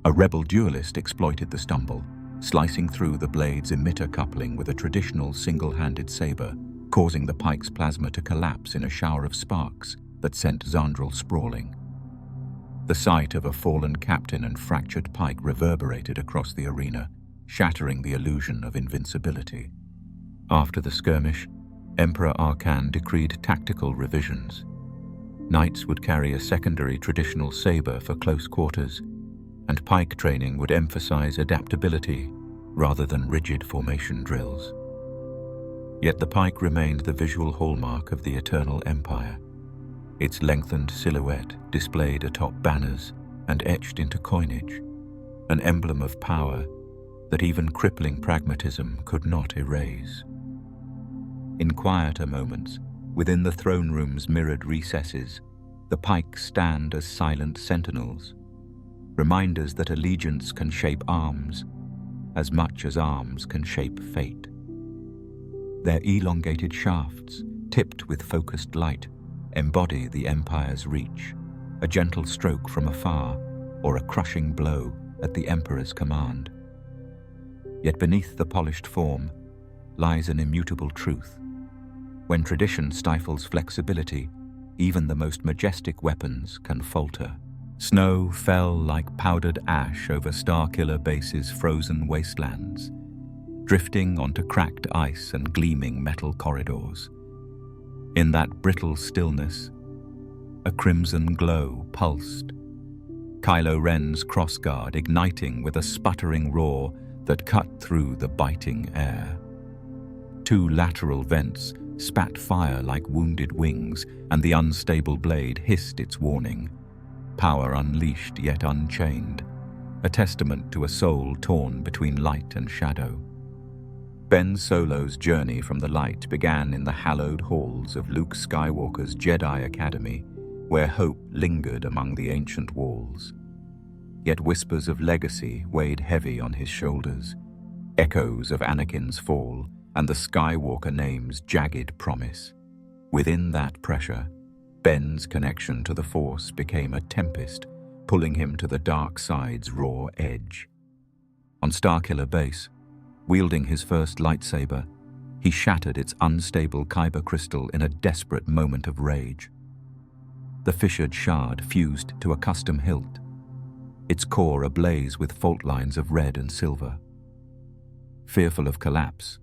A rebel duelist exploited the stumble, slicing through the blade's emitter coupling with a traditional single-handed saber, causing the pike's plasma to collapse in a shower of sparks that sent Zandril sprawling. The sight of a fallen captain and fractured pike reverberated across the arena, shattering the illusion of invincibility. After the skirmish, Emperor Arkan decreed tactical revisions. Knights would carry a secondary traditional saber for close quarters, and pike training would emphasize adaptability rather than rigid formation drills. Yet the pike remained the visual hallmark of the Eternal Empire. Its lengthened silhouette displayed atop banners and etched into coinage, an emblem of power that even crippling pragmatism could not erase. In quieter moments, within the throne room's mirrored recesses, the pikes stand as silent sentinels, reminders that allegiance can shape arms as much as arms can shape fate. Their elongated shafts, tipped with focused light, embody the Empire's reach, a gentle stroke from afar or a crushing blow at the Emperor's command. Yet beneath the polished form lies an immutable truth. When tradition stifles flexibility, even the most majestic weapons can falter. Snow fell like powdered ash over Starkiller Base's frozen wastelands, drifting onto cracked ice and gleaming metal corridors. In that brittle stillness, a crimson glow pulsed, Kylo Ren's Crossguard igniting with a sputtering roar that cut through the biting air. Two lateral vents spat fire like wounded wings, and the unstable blade hissed its warning. Power unleashed yet unchained, a testament to a soul torn between light and shadow. Ben Solo's journey from the light began in the hallowed halls of Luke Skywalker's Jedi Academy, where hope lingered among the ancient walls. Yet whispers of legacy weighed heavy on his shoulders, echoes of Anakin's fall and the Skywalker name's jagged promise. Within that pressure, Ben's connection to the Force became a tempest, pulling him to the dark side's raw edge. On Starkiller Base, wielding his first lightsaber, he shattered its unstable kyber crystal in a desperate moment of rage. The fissured shard fused to a custom hilt, its core ablaze with fault lines of red and silver. Fearful of collapse,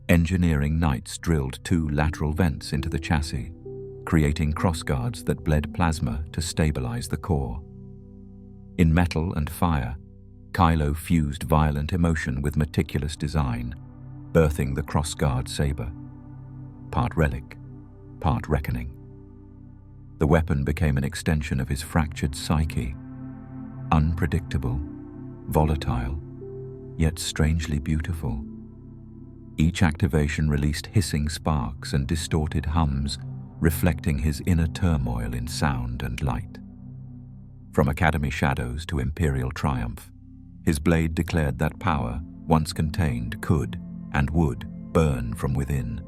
engineering knights drilled two lateral vents into the chassis, creating crossguards that bled plasma to stabilize the core. In metal and fire, Kylo fused violent emotion with meticulous design, birthing the Crossguard saber. Part relic, part reckoning. The weapon became an extension of his fractured psyche, unpredictable, volatile, yet strangely beautiful. Each activation released hissing sparks and distorted hums, reflecting his inner turmoil in sound and light. From Academy shadows to Imperial triumph, his blade declared that power, once contained, could and would burn from within.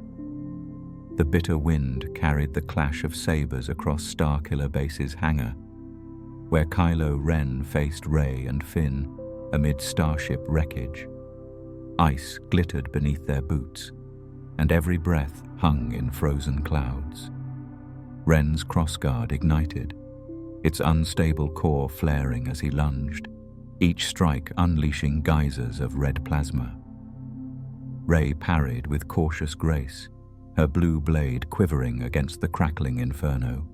The bitter wind carried the clash of sabers across Starkiller Base's hangar, where Kylo Ren faced Rey and Finn amid starship wreckage. Ice glittered beneath their boots, and every breath hung in frozen clouds. Ren's Crossguard ignited, its unstable core flaring as he lunged, each strike unleashing geysers of red plasma. Rey parried with cautious grace, her blue blade quivering against the crackling Inferno.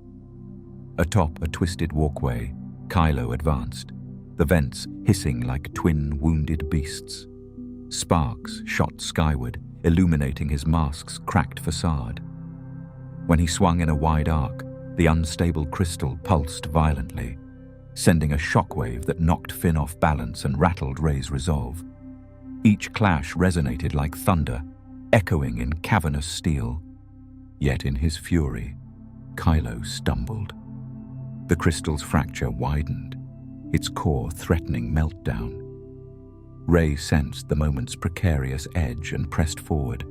Atop a twisted walkway, Kylo advanced, the vents hissing like twin wounded beasts. Sparks shot skyward, illuminating his mask's cracked facade. When he swung in a wide arc, the unstable crystal pulsed violently, sending a shockwave that knocked Finn off balance and rattled Rey's resolve. Each clash resonated like thunder, echoing in cavernous steel. Yet in his fury, Kylo stumbled. The crystal's fracture widened, its core threatening meltdown. Rey sensed the moment's precarious edge and pressed forward,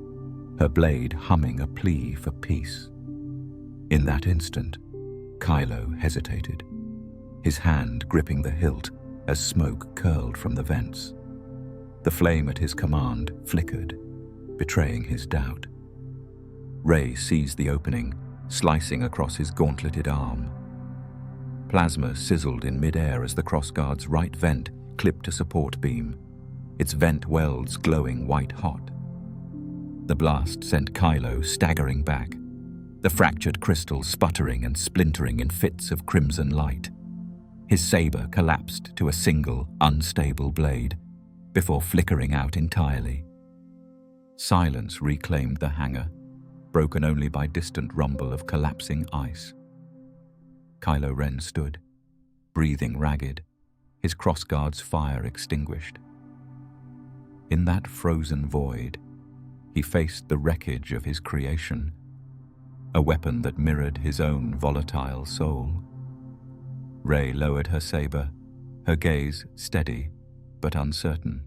her blade humming a plea for peace. In that instant, Kylo hesitated, his hand gripping the hilt as smoke curled from the vents. The flame at his command flickered, betraying his doubt. Rey seized the opening, slicing across his gauntleted arm. Plasma sizzled in midair as the Crossguard's right vent clipped a support beam, its vent welds glowing white-hot. The blast sent Kylo staggering back, the fractured crystal sputtering and splintering in fits of crimson light. His saber collapsed to a single, unstable blade, before flickering out entirely. Silence reclaimed the hangar, broken only by distant rumble of collapsing ice. Kylo Ren stood, breathing ragged, his Crossguard's fire extinguished. In that frozen void, he faced the wreckage of his creation, a weapon that mirrored his own volatile soul. Rey lowered her saber, her gaze steady but uncertain,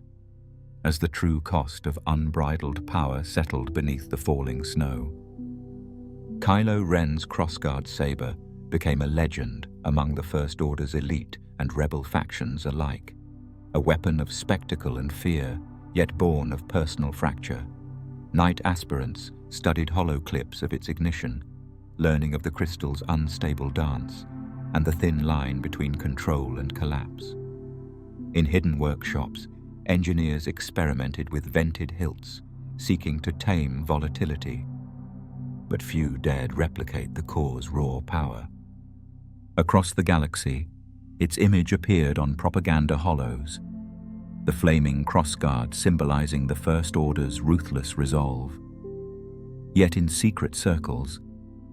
as the true cost of unbridled power settled beneath the falling snow. Kylo Ren's Crossguard saber became a legend among the First Order's elite and rebel factions alike, a weapon of spectacle and fear, yet born of personal fracture. Knight aspirants studied hollow clips of its ignition, learning of the crystal's unstable dance and the thin line between control and collapse. In hidden workshops, engineers experimented with vented hilts, seeking to tame volatility, but few dared replicate the core's raw power. Across the galaxy, its image appeared on propaganda hollows, the flaming Crossguard symbolizing the First Order's ruthless resolve. Yet in secret circles,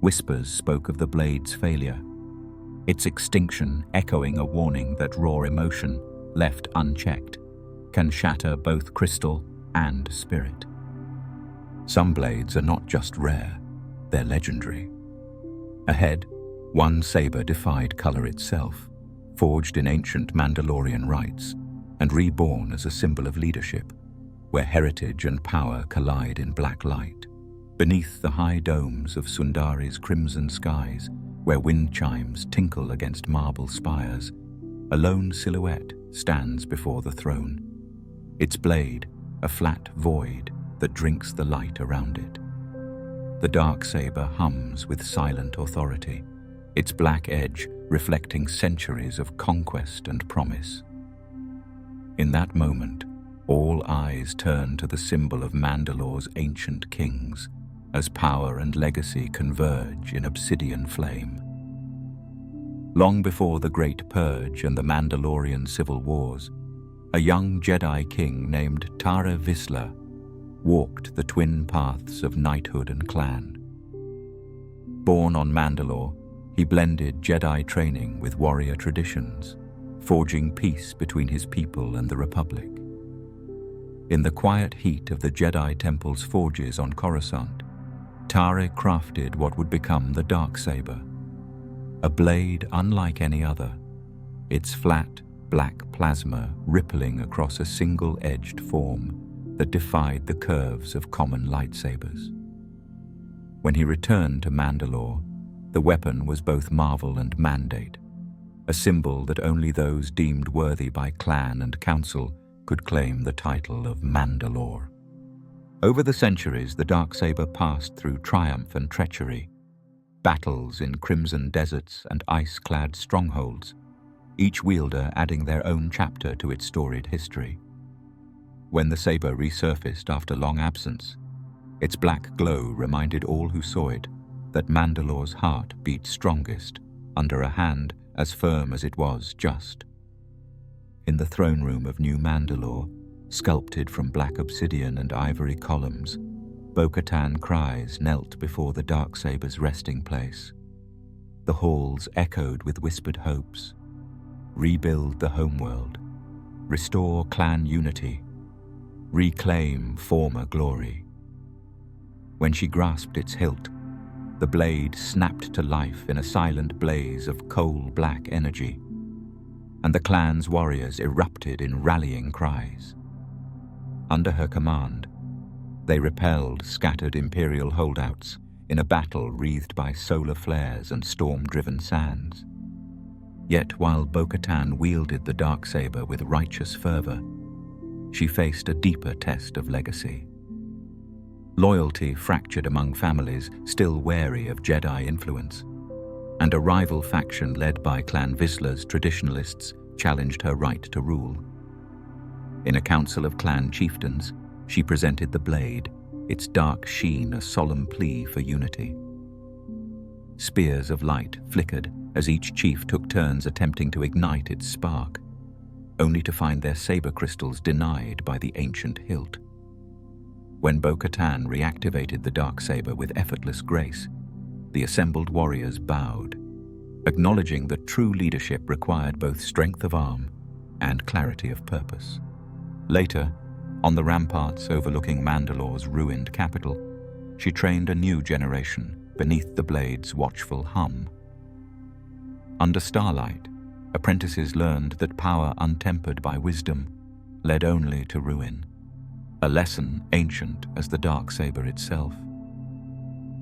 whispers spoke of the blade's failure, its extinction echoing a warning that raw emotion, left unchecked, can shatter both crystal and spirit. Some blades are not just rare, they're legendary. Ahead, one saber defied color itself, forged in ancient Mandalorian rites, and reborn as a symbol of leadership, where heritage and power collide in black light. Beneath the high domes of Sundari's crimson skies, where wind chimes tinkle against marble spires, a lone silhouette stands before the throne, its blade a flat void that drinks the light around it. The Darksaber hums with silent authority, its black edge reflecting centuries of conquest and promise. In that moment, all eyes turn to the symbol of Mandalore's ancient kings, as power and legacy converge in obsidian flame. Long before the Great Purge and the Mandalorian civil wars, a young Jedi king named Tara Visla walked the twin paths of knighthood and clan. Born on Mandalore, he blended Jedi training with warrior traditions, forging peace between his people and the Republic. In the quiet heat of the Jedi Temple's forges on Coruscant, Tara crafted what would become the Darksaber, a blade unlike any other, its flat, black plasma rippling across a single-edged form that defied the curves of common lightsabers. When he returned to Mandalore, the weapon was both marvel and mandate, a symbol that only those deemed worthy by clan and council could claim the title of Mandalore. Over the centuries, the Darksaber passed through triumph and treachery, battles in crimson deserts and ice-clad strongholds, each wielder adding their own chapter to its storied history. When the saber resurfaced after long absence, its black glow reminded all who saw it that Mandalore's heart beat strongest under a hand as firm as it was just. In the throne room of New Mandalore, sculpted from black obsidian and ivory columns, Bo-Katan Kryze knelt before the Darksaber's resting place. The halls echoed with whispered hopes. Rebuild the homeworld, restore clan unity, reclaim former glory. When she grasped its hilt, the blade snapped to life in a silent blaze of coal-black energy, and the clan's warriors erupted in rallying cries. Under her command, they repelled scattered Imperial holdouts in a battle wreathed by solar flares and storm-driven sands. Yet while Bo-Katan wielded the Darksaber with righteous fervor, she faced a deeper test of legacy. Loyalty fractured among families still wary of Jedi influence, and a rival faction led by Clan Vizsla's traditionalists challenged her right to rule. In a council of clan chieftains, she presented the blade, its dark sheen a solemn plea for unity. Spears of light flickered as each chief took turns attempting to ignite its spark, only to find their saber crystals denied by the ancient hilt. When Bo-Katan reactivated the Darksaber with effortless grace, the assembled warriors bowed, acknowledging that true leadership required both strength of arm and clarity of purpose. Later, on the ramparts overlooking Mandalore's ruined capital, she trained a new generation beneath the blade's watchful hum. Under starlight, apprentices learned that power untempered by wisdom led only to ruin, a lesson ancient as the Darksaber itself.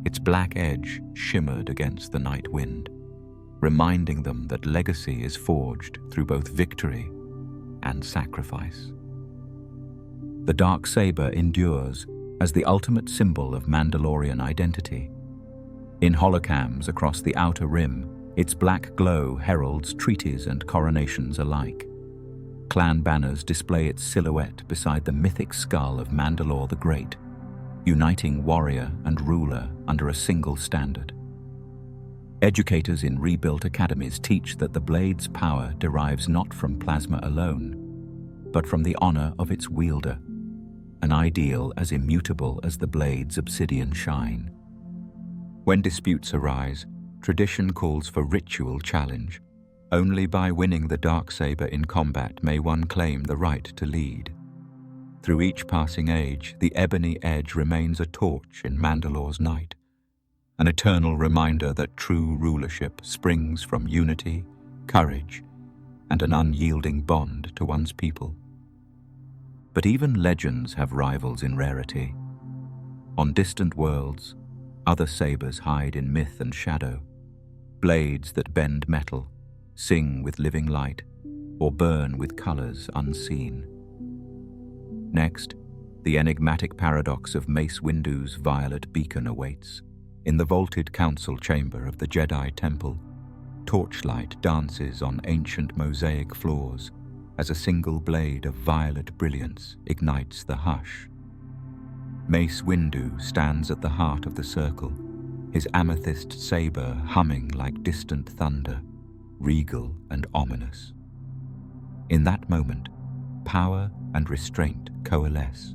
Its black edge shimmered against the night wind, reminding them that legacy is forged through both victory and sacrifice. The Darksaber endures as the ultimate symbol of Mandalorian identity. In holocams across the outer rim, its black glow heralds treaties and coronations alike. Clan banners display its silhouette beside the mythic skull of Mandalore the Great, uniting warrior and ruler under a single standard. Educators in rebuilt academies teach that the blade's power derives not from plasma alone, but from the honor of its wielder, an ideal as immutable as the blade's obsidian shine. When disputes arise, tradition calls for ritual challenge. Only by winning the Darksaber in combat may one claim the right to lead. Through each passing age, the ebony edge remains a torch in Mandalore's night, an eternal reminder that true rulership springs from unity, courage, and an unyielding bond to one's people. But even legends have rivals in rarity. On distant worlds, other sabers hide in myth and shadow, blades that bend metal, sing with living light, or burn with colors unseen. Next, the enigmatic paradox of Mace Windu's violet beacon awaits. In the vaulted council chamber of the Jedi Temple, torchlight dances on ancient mosaic floors as a single blade of violet brilliance ignites the hush. Mace Windu stands at the heart of the circle, his amethyst saber humming like distant thunder, regal and ominous. In that moment, power and restraint coalesce,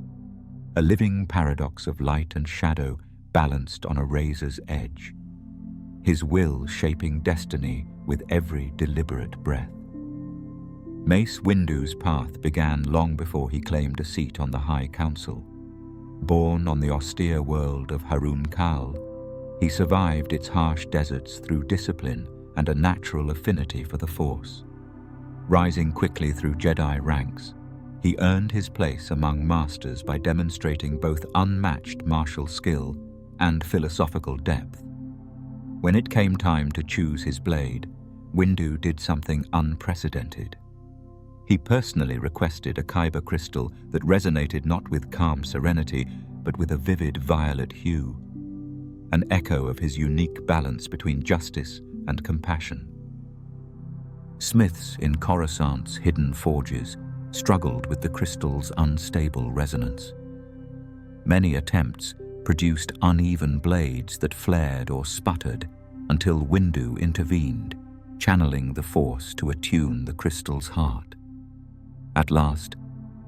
a living paradox of light and shadow balanced on a razor's edge, his will shaping destiny with every deliberate breath. Mace Windu's path began long before he claimed a seat on the High Council. Born on the austere world of Harun Kal, he survived its harsh deserts through discipline and a natural affinity for the Force. Rising quickly through Jedi ranks, he earned his place among masters by demonstrating both unmatched martial skill and philosophical depth. When it came time to choose his blade, Windu did something unprecedented. He personally requested a kyber crystal that resonated not with calm serenity, but with a vivid violet hue, an echo of his unique balance between justice and compassion. Smiths in Coruscant's hidden forges struggled with the crystal's unstable resonance. Many attempts produced uneven blades that flared or sputtered until Windu intervened, channeling the force to attune the crystal's heart. At last,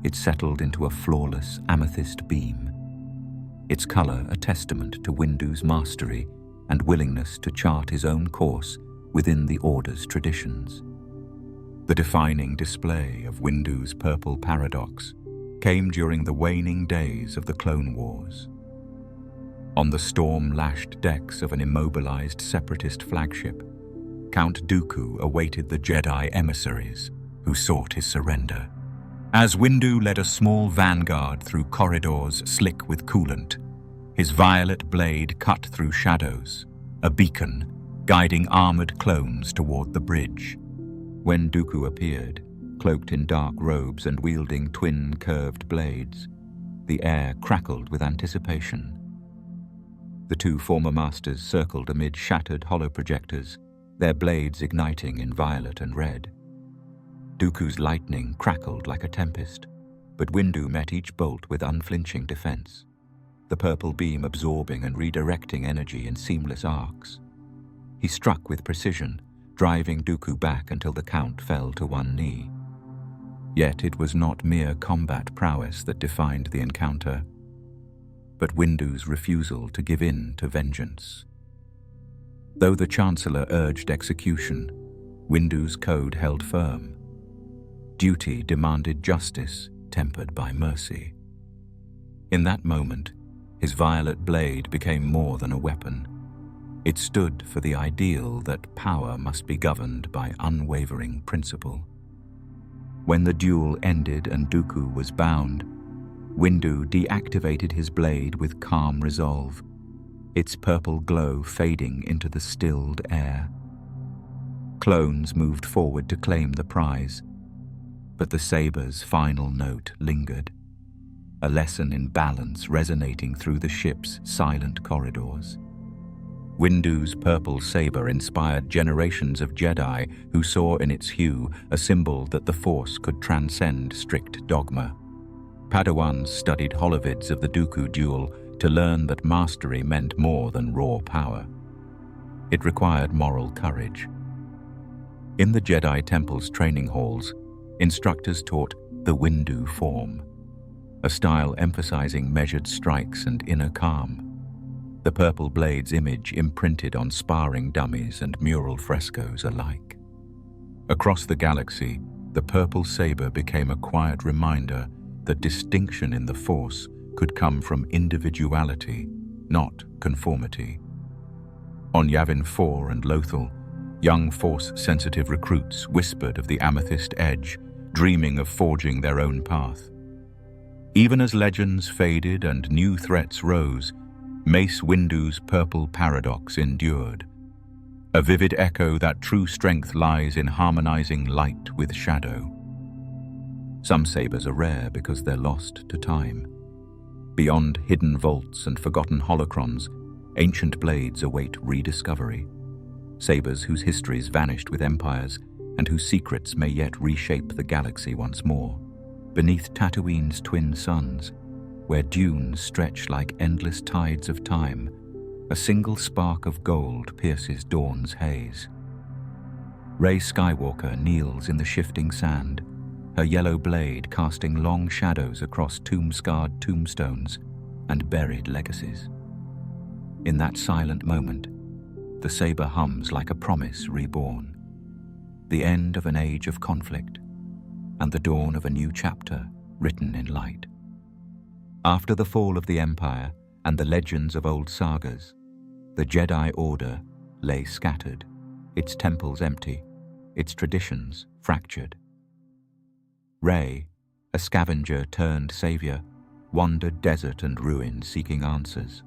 it settled into a flawless amethyst beam, its color a testament to Windu's mastery and willingness to chart his own course within the Order's traditions. The defining display of Windu's purple paradox came during the waning days of the Clone Wars. On the storm-lashed decks of an immobilized separatist flagship, Count Dooku awaited the Jedi emissaries who sought his surrender. As Windu led a small vanguard through corridors slick with coolant, his violet blade cut through shadows, a beacon guiding armored clones toward the bridge. When Dooku appeared, cloaked in dark robes and wielding twin curved blades, the air crackled with anticipation. The two former masters circled amid shattered holoprojectors, their blades igniting in violet and red. Dooku's lightning crackled like a tempest, but Windu met each bolt with unflinching defense, the purple beam absorbing and redirecting energy in seamless arcs. He struck with precision, driving Dooku back until the Count fell to one knee. Yet it was not mere combat prowess that defined the encounter, but Windu's refusal to give in to vengeance. Though the Chancellor urged execution, Windu's code held firm. Duty demanded justice, tempered by mercy. In that moment, his violet blade became more than a weapon. It stood for the ideal that power must be governed by unwavering principle. When the duel ended and Dooku was bound, Windu deactivated his blade with calm resolve, its purple glow fading into the stilled air. Clones moved forward to claim the prize, but the saber's final note lingered, a lesson in balance resonating through the ship's silent corridors. Windu's purple saber inspired generations of Jedi who saw in its hue a symbol that the Force could transcend strict dogma. Padawans studied holovids of the Dooku duel to learn that mastery meant more than raw power. It required moral courage. In the Jedi Temple's training halls, instructors taught the Windu form, a style emphasizing measured strikes and inner calm. The purple blade's image imprinted on sparring dummies and mural frescoes alike. Across the galaxy, the purple saber became a quiet reminder that distinction in the Force could come from individuality, not conformity. On Yavin 4 and Lothal, young Force-sensitive recruits whispered of the amethyst edge, dreaming of forging their own path. Even as legends faded and new threats rose, Mace Windu's purple paradox endured, a vivid echo that true strength lies in harmonizing light with shadow. Some sabers are rare because they're lost to time. Beyond hidden vaults and forgotten holocrons, ancient blades await rediscovery. Sabers whose histories vanished with empires and whose secrets may yet reshape the galaxy once more. Beneath Tatooine's twin suns, where dunes stretch like endless tides of time, a single spark of gold pierces dawn's haze. Rey Skywalker kneels in the shifting sand, her yellow blade casting long shadows across tomb-scarred tombstones and buried legacies. In that silent moment, the saber hums like a promise reborn, the end of an age of conflict, and the dawn of a new chapter written in light. After the fall of the Empire and the legends of old sagas, the Jedi Order lay scattered, its temples empty, its traditions fractured. Rey, a scavenger turned savior, wandered desert and ruin seeking answers,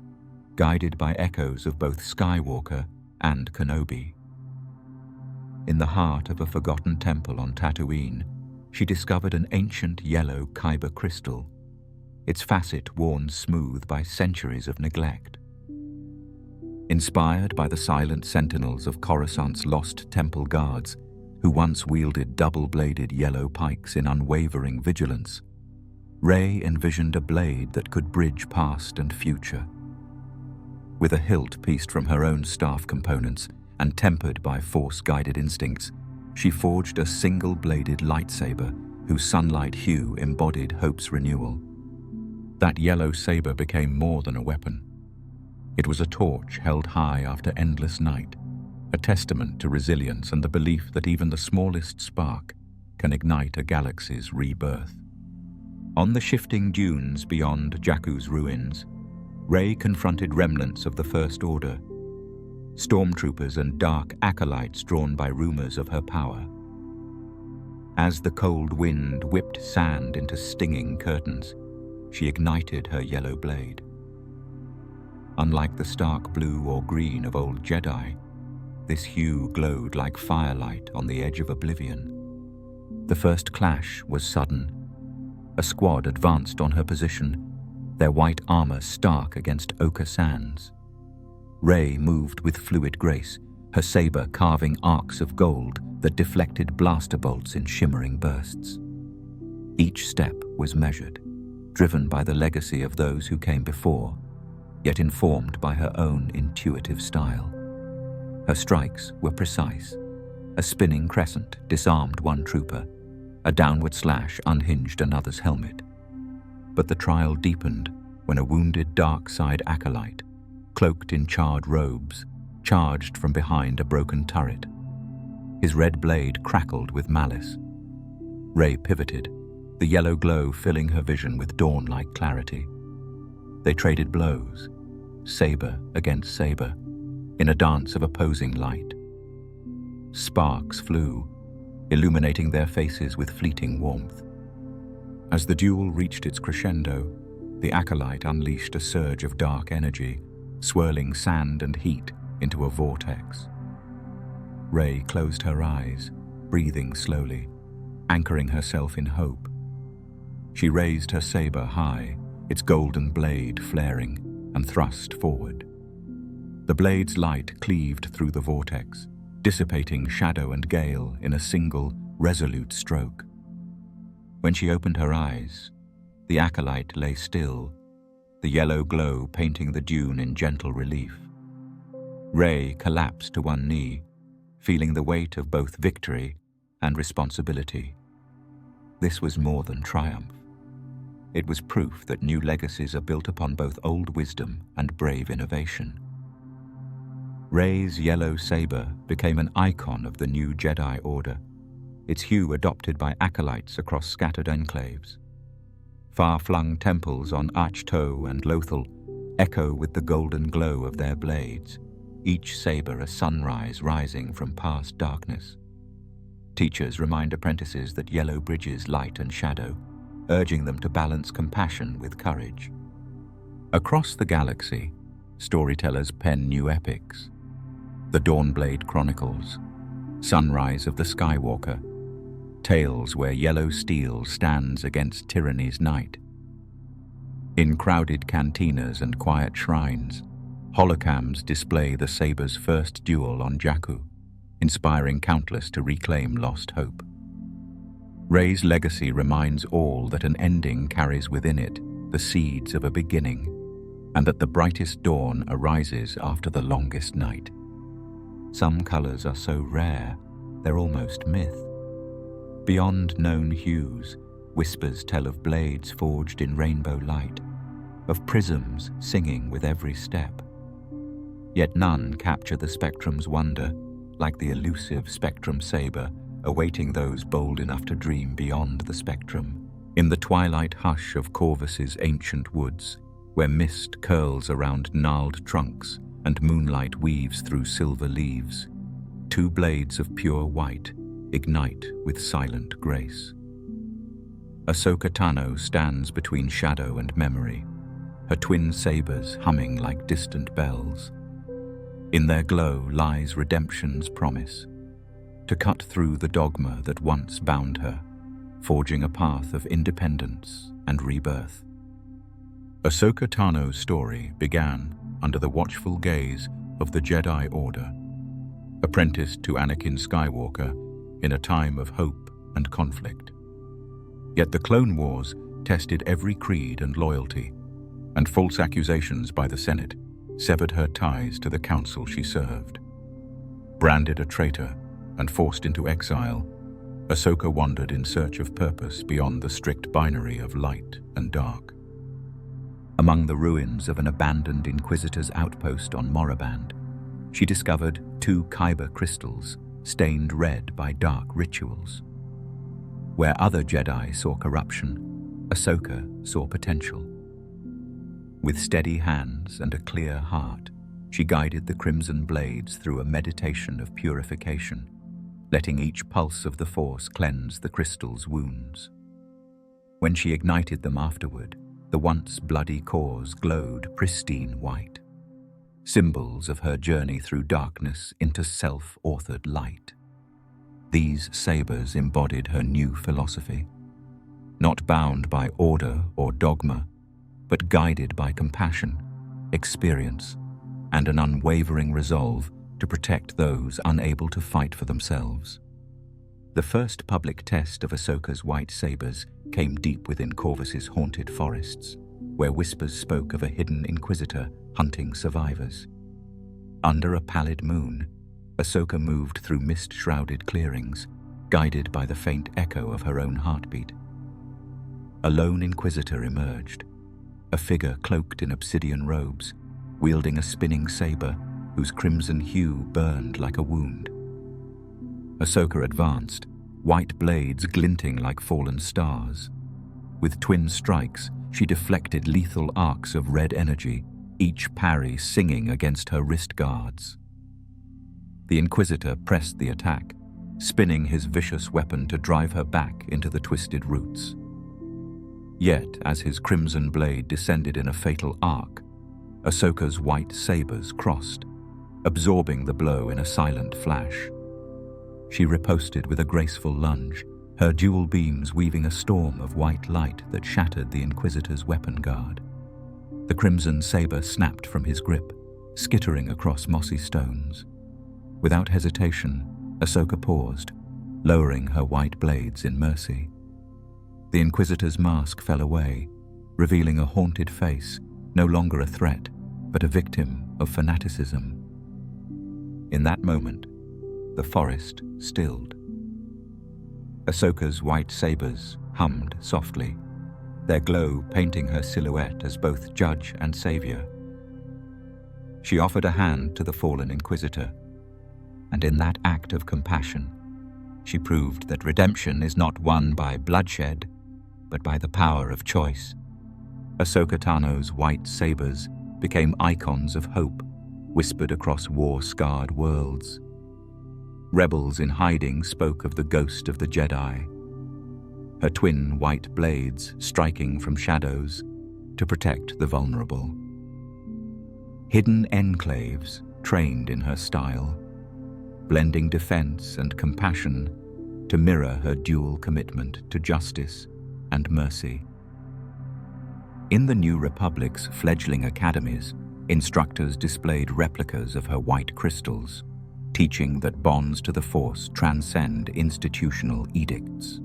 guided by echoes of both Skywalker and Kenobi. In the heart of a forgotten temple on Tatooine, she discovered an ancient yellow kyber crystal, its facet worn smooth by centuries of neglect. Inspired by the silent sentinels of Coruscant's lost temple guards, who once wielded double-bladed yellow pikes in unwavering vigilance, Rey envisioned a blade that could bridge past and future. With a hilt pieced from her own staff components and tempered by Force-guided instincts, she forged a single-bladed lightsaber whose sunlight hue embodied hope's renewal. That yellow saber became more than a weapon. It was a torch held high after endless night, a testament to resilience and the belief that even the smallest spark can ignite a galaxy's rebirth. On the shifting dunes beyond Jakku's ruins, Rey confronted remnants of the First Order, stormtroopers and dark acolytes drawn by rumors of her power. As the cold wind whipped sand into stinging curtains, she ignited her yellow blade. Unlike the stark blue or green of old Jedi, this hue glowed like firelight on the edge of oblivion. The first clash was sudden. A squad advanced on her position, their white armor stark against ochre sands. Rey moved with fluid grace, her saber carving arcs of gold that deflected blaster bolts in shimmering bursts. Each step was measured, driven by the legacy of those who came before, yet informed by her own intuitive style. Her strikes were precise. A spinning crescent disarmed one trooper. A downward slash unhinged another's helmet. But the trial deepened when a wounded Darkside acolyte, cloaked in charred robes, charged from behind a broken turret. His red blade crackled with malice. Rey pivoted, the yellow glow filling her vision with dawn-like clarity. They traded blows, saber against saber, in a dance of opposing light. Sparks flew, illuminating their faces with fleeting warmth. As the duel reached its crescendo, the acolyte unleashed a surge of dark energy, swirling sand and heat into a vortex. Rey closed her eyes, breathing slowly, anchoring herself in hope. She raised her saber high, its golden blade flaring, and thrust forward. The blade's light cleaved through the vortex, dissipating shadow and gale in a single, resolute stroke. When she opened her eyes, the acolyte lay still, the yellow glow painting the dune in gentle relief. Rey collapsed to one knee, feeling the weight of both victory and responsibility. This was more than triumph. It was proof that new legacies are built upon both old wisdom and brave innovation. Rey's yellow saber became an icon of the new Jedi Order, its hue adopted by acolytes across scattered enclaves. Far-flung temples on Ahch-To and Lothal echo with the golden glow of their blades, each saber a sunrise rising from past darkness. Teachers remind apprentices that yellow bridges light and shadow, urging them to balance compassion with courage. Across the galaxy, storytellers pen new epics. The Dawnblade Chronicles, Sunrise of the Skywalker, tales where yellow steel stands against tyranny's night. In crowded cantinas and quiet shrines, holocams display the Saber's first duel on Jakku, inspiring countless to reclaim lost hope. Rey's legacy reminds all that an ending carries within it the seeds of a beginning, and that the brightest dawn arises after the longest night. Some colors are so rare, they're almost myth. Beyond known hues, whispers tell of blades forged in rainbow light, of prisms singing with every step. Yet none capture the spectrum's wonder, like the elusive spectrum saber, awaiting those bold enough to dream beyond the spectrum. In the twilight hush of Corvus's ancient woods, where mist curls around gnarled trunks and moonlight weaves through silver leaves, two blades of pure white ignite with silent grace. Ahsoka Tano stands between shadow and memory, her twin sabers humming like distant bells. In their glow lies redemption's promise, to cut through the dogma that once bound her, forging a path of independence and rebirth. Ahsoka Tano's story began under the watchful gaze of the Jedi Order. Apprenticed to Anakin Skywalker, in a time of hope and conflict. Yet the Clone Wars tested every creed and loyalty, and false accusations by the Senate severed her ties to the council she served. Branded a traitor and forced into exile, Ahsoka wandered in search of purpose beyond the strict binary of light and dark. Among the ruins of an abandoned Inquisitor's outpost on Moraband, she discovered 2 Kyber crystals stained red by dark rituals. Where other Jedi saw corruption, Ahsoka saw potential. With steady hands and a clear heart, she guided the crimson blades through a meditation of purification, letting each pulse of the Force cleanse the crystal's wounds. When she ignited them afterward, the once bloody cores glowed pristine white, symbols of her journey through darkness into self-authored light. These sabers embodied her new philosophy, not bound by order or dogma, but guided by compassion, experience, and an unwavering resolve to protect those unable to fight for themselves. The first public test of Ahsoka's white sabers came deep within Corvus's haunted forests, where whispers spoke of a hidden Inquisitor hunting survivors. Under a pallid moon, Ahsoka moved through mist-shrouded clearings, guided by the faint echo of her own heartbeat. A lone Inquisitor emerged, a figure cloaked in obsidian robes, wielding a spinning saber whose crimson hue burned like a wound. Ahsoka advanced, white blades glinting like fallen stars. With twin strikes, she deflected lethal arcs of red energy, each parry singing against her wrist guards. The Inquisitor pressed the attack, spinning his vicious weapon to drive her back into the twisted roots. Yet, as his crimson blade descended in a fatal arc, Ahsoka's white sabers crossed, absorbing the blow in a silent flash. She riposted with a graceful lunge, her dual beams weaving a storm of white light that shattered the Inquisitor's weapon guard. The crimson saber snapped from his grip, skittering across mossy stones. Without hesitation, Ahsoka paused, lowering her white blades in mercy. The Inquisitor's mask fell away, revealing a haunted face, no longer a threat, but a victim of fanaticism. In that moment, the forest stilled. Ahsoka's white sabers hummed softly, their glow painting her silhouette as both judge and savior. She offered a hand to the fallen Inquisitor, and in that act of compassion, she proved that redemption is not won by bloodshed, but by the power of choice. Ahsoka Tano's white sabers became icons of hope, whispered across war-scarred worlds. Rebels in hiding spoke of the ghost of the Jedi, her twin white blades striking from shadows to protect the vulnerable. Hidden enclaves trained in her style, blending defense and compassion to mirror her dual commitment to justice and mercy. In the New Republic's fledgling academies, instructors displayed replicas of her white crystals, teaching that bonds to the Force transcend institutional edicts.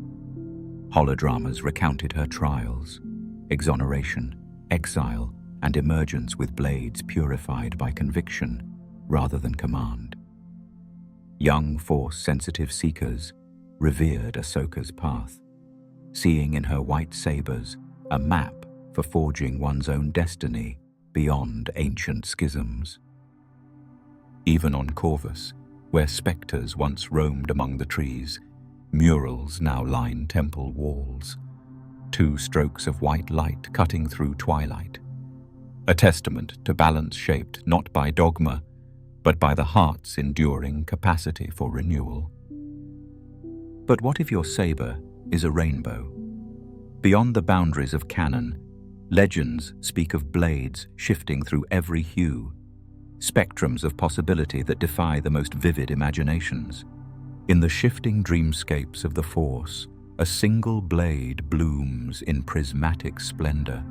Holodramas recounted her trials, exoneration, exile, and emergence with blades purified by conviction rather than command. Young Force-sensitive seekers revered Ahsoka's path, seeing in her white sabers a map for forging one's own destiny beyond ancient schisms. Even on Corvus, where specters once roamed among the trees, murals now line temple walls, 2 strokes of white light cutting through twilight, a testament to balance shaped not by dogma, but by the heart's enduring capacity for renewal. But what if your saber is a rainbow? Beyond the boundaries of canon, legends speak of blades shifting through every hue, spectrums of possibility that defy the most vivid imaginations. In the shifting dreamscapes of the Force, a single blade blooms in prismatic splendor,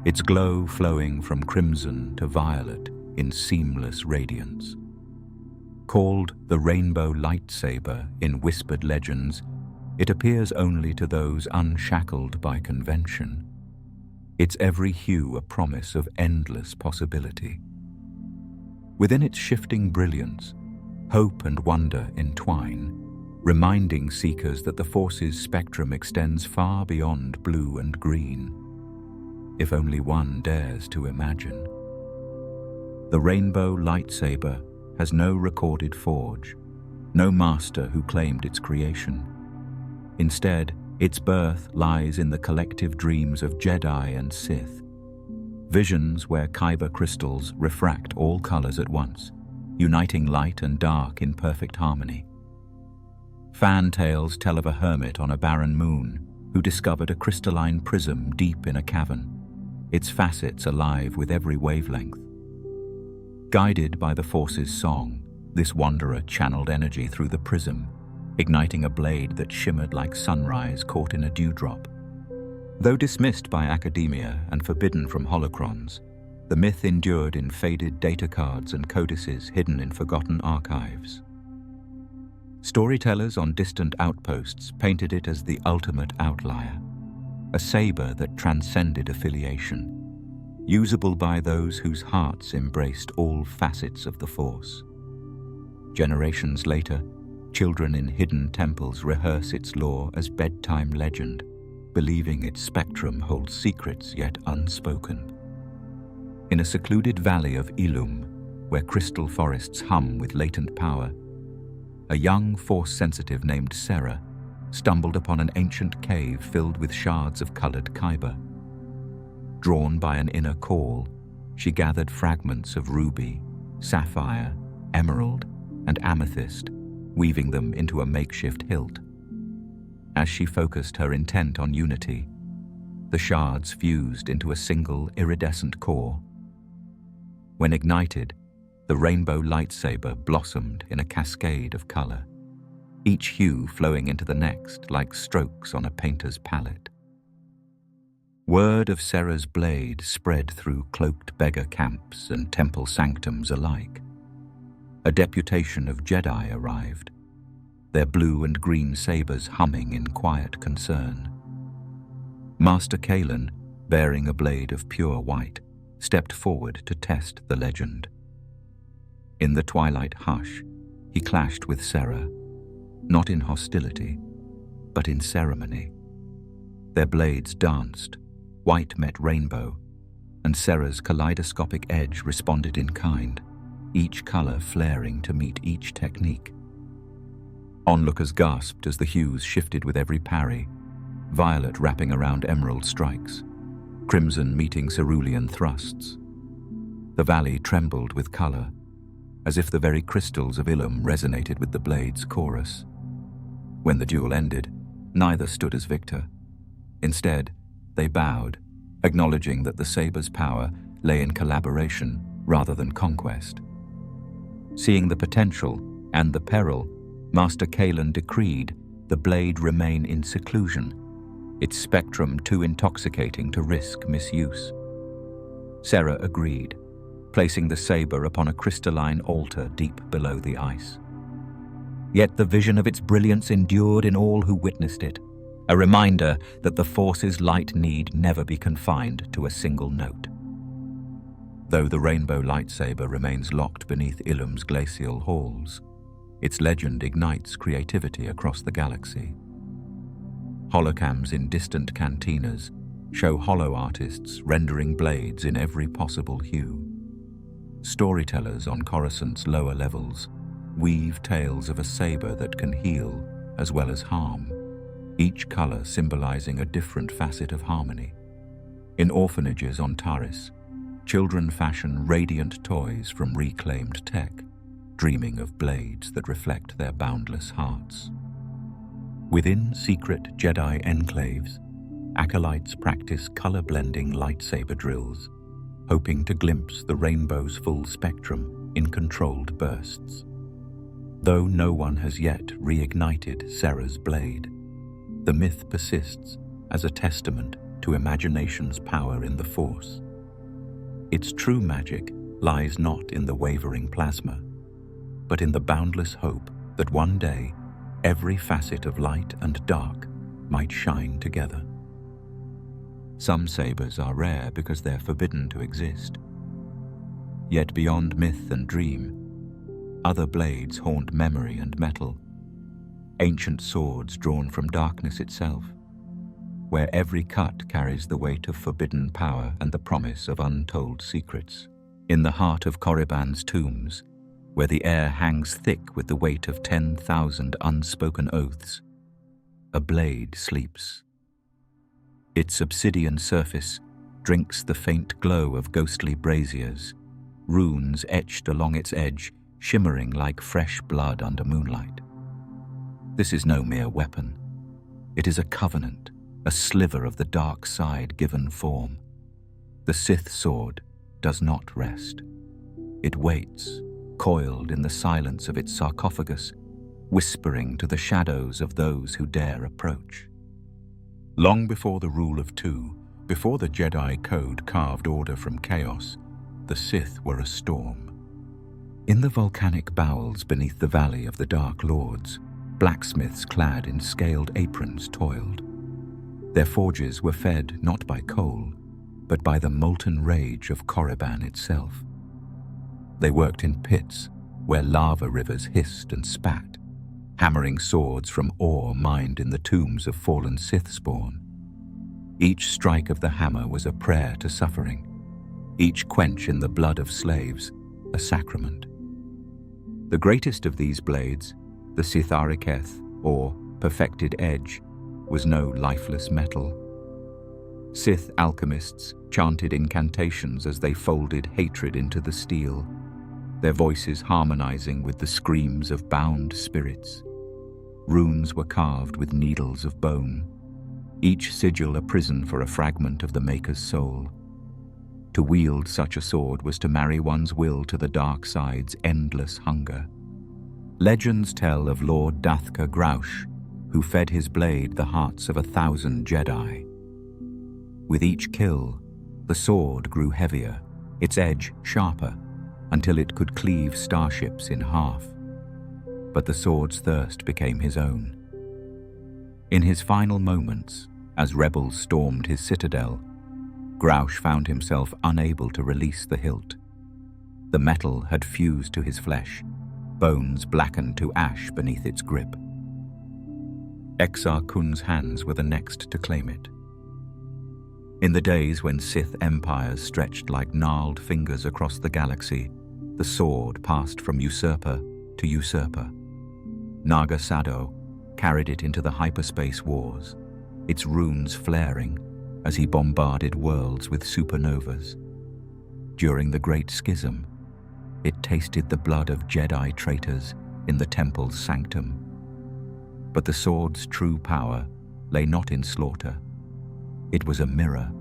its glow flowing from crimson to violet in seamless radiance. Called the Rainbow Lightsaber in whispered legends, it appears only to those unshackled by convention. Its every hue a promise of endless possibility. Within its shifting brilliance, hope and wonder entwine, reminding seekers that the Force's spectrum extends far beyond blue and green, if only one dares to imagine. The Rainbow Lightsaber has no recorded forge, no master who claimed its creation. Instead, its birth lies in the collective dreams of Jedi and Sith, visions where kyber crystals refract all colors at once, uniting light and dark in perfect harmony. Fan tales tell of a hermit on a barren moon who discovered a crystalline prism deep in a cavern, its facets alive with every wavelength. Guided by the Force's song, this wanderer channeled energy through the prism, igniting a blade that shimmered like sunrise caught in a dewdrop. Though dismissed by academia and forbidden from holocrons, the myth endured in faded data cards and codices hidden in forgotten archives. Storytellers on distant outposts painted it as the ultimate outlier, a saber that transcended affiliation, usable by those whose hearts embraced all facets of the Force. Generations later, children in hidden temples rehearse its lore as bedtime legend, believing its spectrum holds secrets yet unspoken. In a secluded valley of Ilum, where crystal forests hum with latent power, a young Force-sensitive named Serra stumbled upon an ancient cave filled with shards of colored kyber. Drawn by an inner call, she gathered fragments of ruby, sapphire, emerald, and amethyst, weaving them into a makeshift hilt. As she focused her intent on unity, the shards fused into a single iridescent core. When ignited, the rainbow lightsaber blossomed in a cascade of color, each hue flowing into the next like strokes on a painter's palette. Word of Serra's blade spread through cloaked beggar camps and temple sanctums alike. A deputation of Jedi arrived, their blue and green sabers humming in quiet concern. Master Kalan, bearing a blade of pure white, stepped forward to test the legend. In the twilight hush, he clashed with Serra, not in hostility, but in ceremony. Their blades danced, white met rainbow, and Serra's kaleidoscopic edge responded in kind, each color flaring to meet each technique. Onlookers gasped as the hues shifted with every parry, violet wrapping around emerald strikes, crimson meeting cerulean thrusts. The valley trembled with color, as if the very crystals of Ilum resonated with the blade's chorus. When the duel ended, neither stood as victor. Instead, they bowed, acknowledging that the saber's power lay in collaboration rather than conquest. Seeing the potential and the peril, Master Kalan decreed the blade remain in seclusion, its spectrum too intoxicating to risk misuse. Serra agreed, placing the saber upon a crystalline altar deep below the ice. Yet the vision of its brilliance endured in all who witnessed it, a reminder that the Force's light need never be confined to a single note. Though the rainbow lightsaber remains locked beneath Ilum's glacial halls, its legend ignites creativity across the galaxy. Holocams in distant cantinas show hollow artists rendering blades in every possible hue. Storytellers on Coruscant's lower levels weave tales of a saber that can heal as well as harm, each color symbolizing a different facet of harmony. In orphanages on Taris, children fashion radiant toys from reclaimed tech, dreaming of blades that reflect their boundless hearts. Within secret Jedi enclaves, acolytes practice color-blending lightsaber drills, hoping to glimpse the rainbow's full spectrum in controlled bursts. Though no one has yet reignited Serra's blade, the myth persists as a testament to imagination's power in the Force. Its true magic lies not in the wavering plasma, but in the boundless hope that one day every facet of light and dark might shine together. Some sabers are rare because they're forbidden to exist. Yet beyond myth and dream, other blades haunt memory and metal, ancient swords drawn from darkness itself, where every cut carries the weight of forbidden power and the promise of untold secrets. In the heart of Korriban's tombs, where the air hangs thick with the weight of 10,000 unspoken oaths, a blade sleeps. Its obsidian surface drinks the faint glow of ghostly braziers, runes etched along its edge, shimmering like fresh blood under moonlight. This is no mere weapon. It is a covenant, a sliver of the dark side given form. The Sith sword does not rest. It waits, coiled in the silence of its sarcophagus, whispering to the shadows of those who dare approach. Long before the rule of two, before the Jedi code carved order from chaos, the Sith were a storm. In the volcanic bowels beneath the Valley of the Dark Lords, blacksmiths clad in scaled aprons toiled. Their forges were fed not by coal, but by the molten rage of Korriban itself. They worked in pits where lava rivers hissed and spat, hammering swords from ore mined in the tombs of fallen Sith spawn. Each strike of the hammer was a prayer to suffering, each quench in the blood of slaves a sacrament. The greatest of these blades, the Sith-Ariketh, or perfected edge, was no lifeless metal. Sith alchemists chanted incantations as they folded hatred into the steel, their voices harmonizing with the screams of bound spirits. Runes were carved with needles of bone, each sigil a prison for a fragment of the Maker's soul. To wield such a sword was to marry one's will to the dark side's endless hunger. Legends tell of Lord Dathka Grouch, who fed his blade the hearts of 1,000 Jedi. With each kill, the sword grew heavier, its edge sharper, until it could cleave starships in half. But the sword's thirst became his own. In his final moments, as rebels stormed his citadel, Grouch found himself unable to release the hilt. The metal had fused to his flesh, bones blackened to ash beneath its grip. Exar Kun's hands were the next to claim it. In the days when Sith empires stretched like gnarled fingers across the galaxy, the sword passed from usurper to usurper. Naga Sado carried it into the hyperspace wars, its runes flaring as he bombarded worlds with supernovas. During the Great Schism, it tasted the blood of Jedi traitors in the temple's sanctum. But the sword's true power lay not in slaughter. It was a mirror,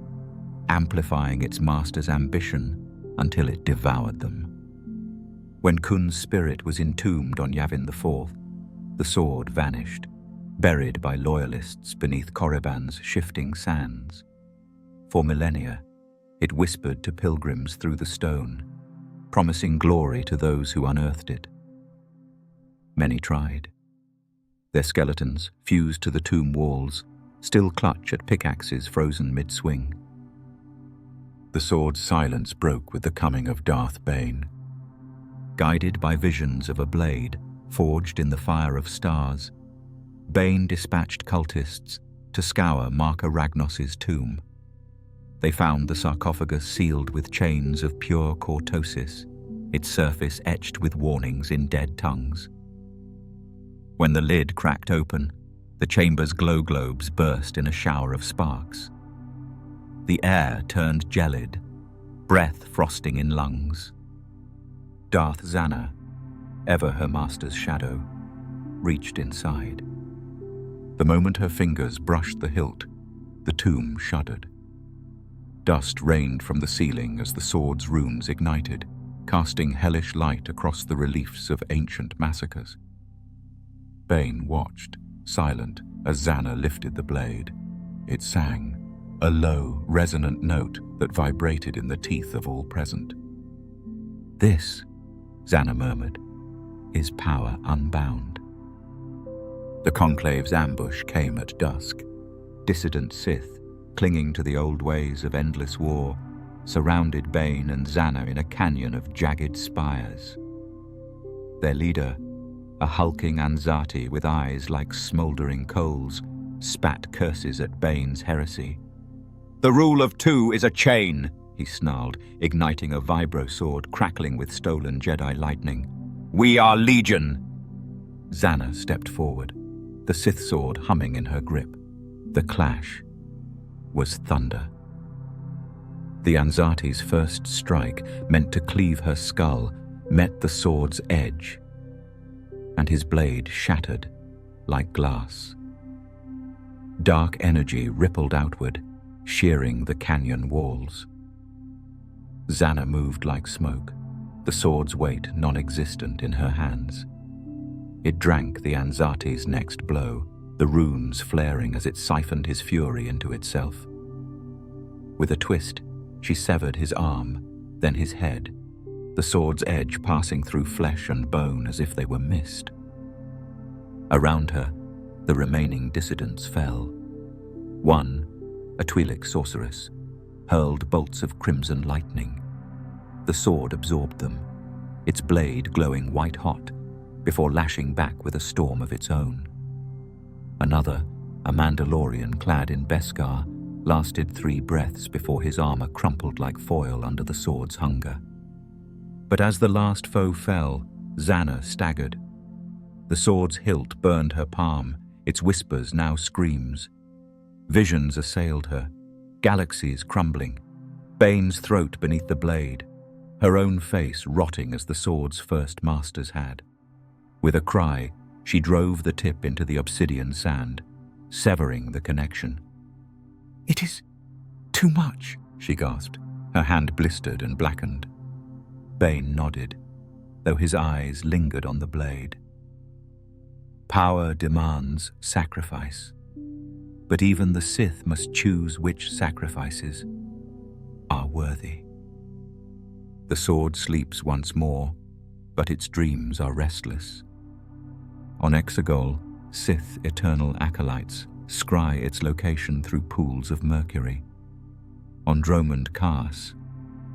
amplifying its master's ambition until it devoured them. When Kun's spirit was entombed on Yavin IV, the sword vanished, buried by loyalists beneath Korriban's shifting sands. For millennia, it whispered to pilgrims through the stone, promising glory to those who unearthed it. Many tried. Their skeletons, fused to the tomb walls, still clutch at pickaxes frozen mid-swing. The sword's silence broke with the coming of Darth Bane. Guided by visions of a blade forged in the fire of stars, Bane dispatched cultists to scour Marka Ragnos's tomb. They found the sarcophagus sealed with chains of pure cortosis, its surface etched with warnings in dead tongues. When the lid cracked open, the chamber's glow globes burst in a shower of sparks. The air turned gelid, breath frosting in lungs. Darth Zana, ever her master's shadow, reached inside. The moment her fingers brushed the hilt, the tomb shuddered. Dust rained from the ceiling as the sword's runes ignited, casting hellish light across the reliefs of ancient massacres. Bane watched, silent, as Zana lifted the blade. It sang, a low, resonant note that vibrated in the teeth of all present. "This," Zana murmured, is power unbound. The Conclave's ambush came at dusk. Dissident Sith, clinging to the old ways of endless war, surrounded Bane and Zannah in a canyon of jagged spires. Their leader, a hulking Anzati with eyes like smoldering coals, spat curses at Bane's heresy. "The rule of two is a chain," he snarled, igniting a vibro sword crackling with stolen Jedi lightning. "We are Legion!" Zannah stepped forward, the Sith sword humming in her grip. The clash was thunder. The Anzati's first strike, meant to cleave her skull, met the sword's edge, and his blade shattered like glass. Dark energy rippled outward, shearing the canyon walls. Zannah moved like smoke, the sword's weight non-existent in her hands. It drank the Anzati's next blow, the runes flaring as it siphoned his fury into itself. With a twist, she severed his arm, then his head, the sword's edge passing through flesh and bone as if they were mist. Around her, the remaining dissidents fell. One, a Twi'lek sorceress, hurled bolts of crimson lightning. The sword absorbed them, its blade glowing white-hot, before lashing back with a storm of its own. Another, a Mandalorian clad in Beskar, lasted 3 breaths before his armor crumpled like foil under the sword's hunger. But as the last foe fell, Zannah staggered. The sword's hilt burned her palm, its whispers now screams. Visions assailed her, galaxies crumbling, Bane's throat beneath the blade, her own face rotting as the sword's first masters had. With a cry, she drove the tip into the obsidian sand, severing the connection. "It is too much," she gasped, her hand blistered and blackened. Bane nodded, though his eyes lingered on the blade. Power demands sacrifice, but even the Sith must choose which sacrifices are worthy. The sword sleeps once more, but its dreams are restless. On Exegol, Sith eternal acolytes scry its location through pools of mercury. On Dromund Kaas,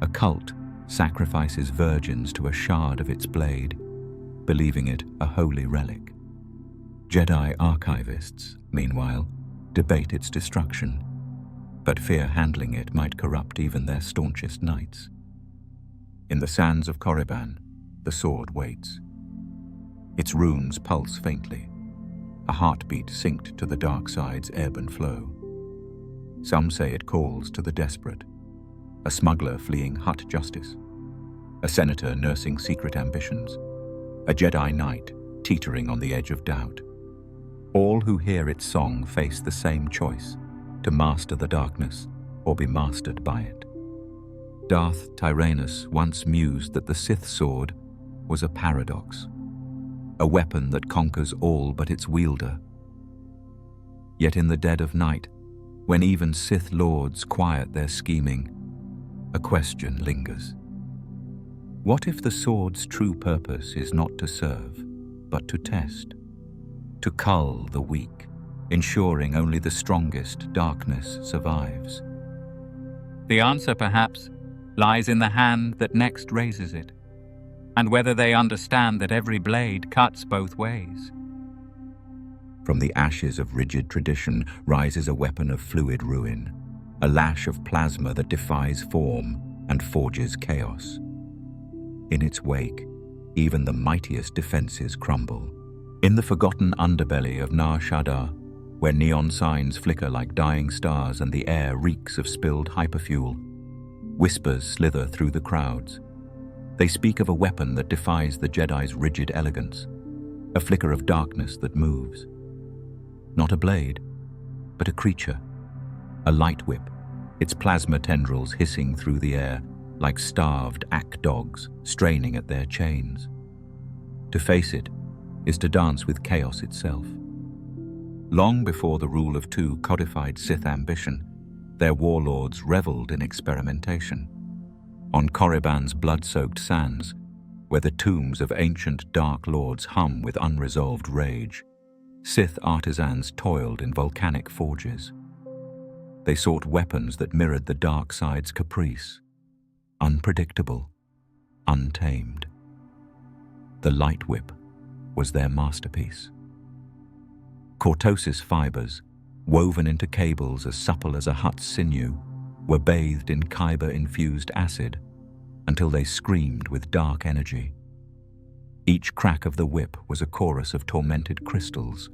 a cult sacrifices virgins to a shard of its blade, believing it a holy relic. Jedi archivists, meanwhile, debate its destruction, but fear handling it might corrupt even their staunchest knights. In the sands of Korriban, the sword waits. Its runes pulse faintly, a heartbeat synced to the dark side's ebb and flow. Some say it calls to the desperate, a smuggler fleeing Hutt justice, a senator nursing secret ambitions, a Jedi knight teetering on the edge of doubt. All who hear its song face the same choice, to master the darkness or be mastered by it. Darth Tyrannus once mused that the Sith sword was a paradox, a weapon that conquers all but its wielder. Yet in the dead of night, when even Sith lords quiet their scheming, a question lingers. What if the sword's true purpose is not to serve, but to test? To cull the weak, ensuring only the strongest darkness survives? The answer, perhaps, lies in the hand that next raises it, and whether they understand that every blade cuts both ways. From the ashes of rigid tradition rises a weapon of fluid ruin, a lash of plasma that defies form and forges chaos. In its wake, even the mightiest defenses crumble. In the forgotten underbelly of Nar Shaddaa, where neon signs flicker like dying stars and the air reeks of spilled hyperfuel, whispers slither through the crowds. They speak of a weapon that defies the Jedi's rigid elegance, a flicker of darkness that moves. Not a blade, but a creature, a light whip, its plasma tendrils hissing through the air like starved ack dogs straining at their chains. To face it is to dance with chaos itself. Long before the rule of two codified Sith ambition, their warlords reveled in experimentation. On Korriban's blood-soaked sands, where the tombs of ancient dark lords hum with unresolved rage, Sith artisans toiled in volcanic forges. They sought weapons that mirrored the dark side's caprice, unpredictable, untamed. The light whip was their masterpiece. Cortosis fibers, woven into cables as supple as a hut's sinew, were bathed in kyber-infused acid until they screamed with dark energy. Each crack of the whip was a chorus of tormented crystals,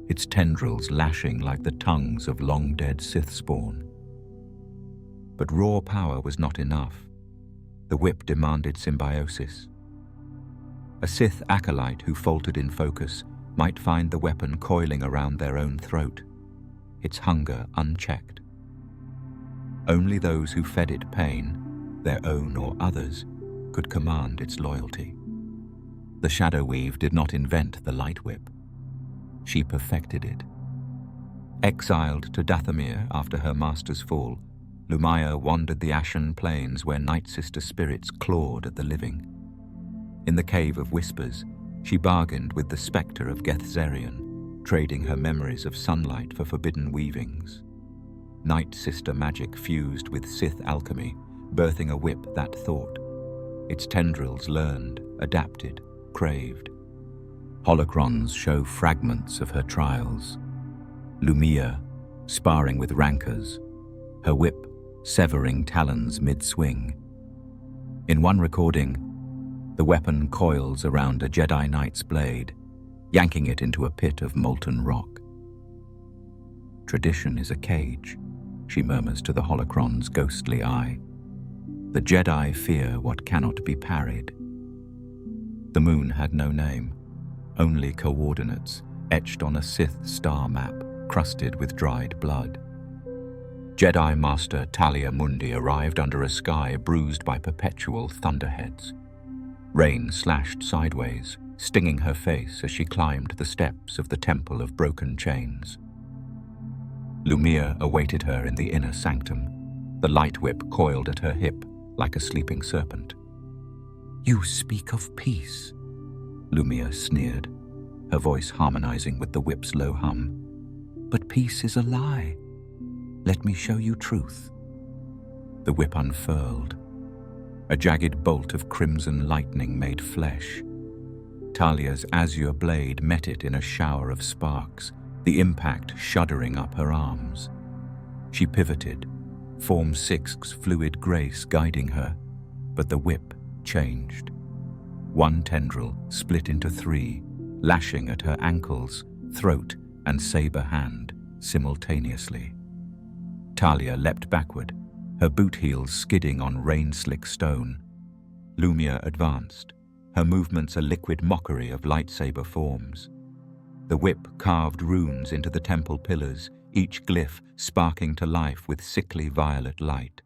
its tendrils lashing like the tongues of long-dead Sith spawn. But raw power was not enough. The whip demanded symbiosis. A Sith acolyte who faltered in focus might find the weapon coiling around their own throat, its hunger unchecked. Only those who fed it pain, their own or others, could command its loyalty. The Shadow Weave did not invent the light whip. She perfected it. Exiled to Dathomir after her master's fall, Lumiya wandered the ashen plains where Night Sister spirits clawed at the living. In the Cave of Whispers, she bargained with the spectre of Gethzerion, trading her memories of sunlight for forbidden weavings. Night Sister magic fused with Sith alchemy, birthing a whip that thought. Its tendrils learned, adapted, craved. Holocrons show fragments of her trials. Lumiya, sparring with rankers, her whip severing talons mid-swing. In one recording, the weapon coils around a Jedi Knight's blade, yanking it into a pit of molten rock. Tradition is a cage, she murmurs to the holocron's ghostly eye. The Jedi fear what cannot be parried. The moon had no name, only coordinates etched on a Sith star map crusted with dried blood. Jedi Master Talia Mundi arrived under a sky bruised by perpetual thunderheads. Rain slashed sideways, stinging her face as she climbed the steps of the Temple of Broken Chains. Lumiya awaited her in the inner sanctum, the light whip coiled at her hip like a sleeping serpent. "You speak of peace," Lumiya sneered, her voice harmonizing with the whip's low hum. "But peace is a lie. Let me show you truth." The whip unfurled. A jagged bolt of crimson lightning made flesh. Talia's azure blade met it in a shower of sparks, the impact shuddering up her arms. She pivoted, Form 6's fluid grace guiding her, but the whip changed. One tendril split into three, lashing at her ankles, throat, and saber hand simultaneously. Talia leapt backward, her boot heels skidding on rain-slick stone. Lumiya advanced, her movements a liquid mockery of lightsaber forms. The whip carved runes into the temple pillars, each glyph sparking to life with sickly violet light.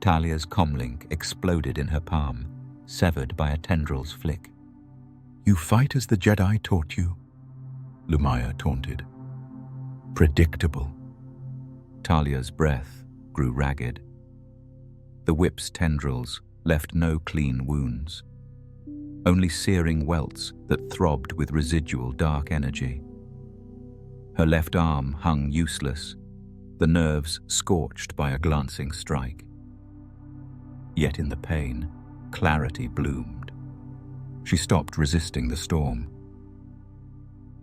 Talia's comlink exploded in her palm, severed by a tendril's flick. "You fight as the Jedi taught you," Lumiya taunted. "Predictable." Talia's breath grew ragged. The whip's tendrils left no clean wounds, only searing welts that throbbed with residual dark energy. Her left arm hung useless, the nerves scorched by a glancing strike. Yet in the pain, clarity bloomed. She stopped resisting the storm.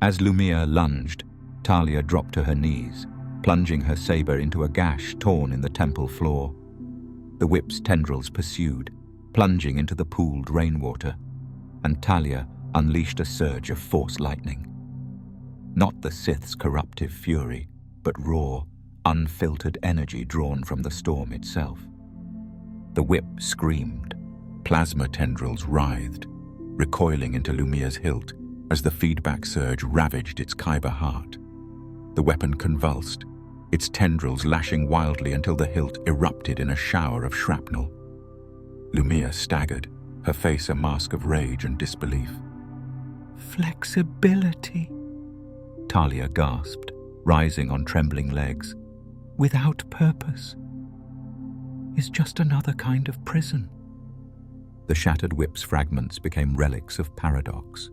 As Lumiya lunged, Talia dropped to her knees, plunging her saber into a gash torn in the temple floor. The whip's tendrils pursued, plunging into the pooled rainwater, and Talia unleashed a surge of force lightning. Not the Sith's corruptive fury, but raw, unfiltered energy drawn from the storm itself. The whip screamed. Plasma tendrils writhed, recoiling into Lumiya's hilt as the feedback surge ravaged its kyber heart. The weapon convulsed, its tendrils lashing wildly until the hilt erupted in a shower of shrapnel. Lumiya staggered, her face a mask of rage and disbelief. "Flexibility," Talia gasped, rising on trembling legs. "Without purpose is just another kind of prison." The shattered whip's fragments became relics of paradox.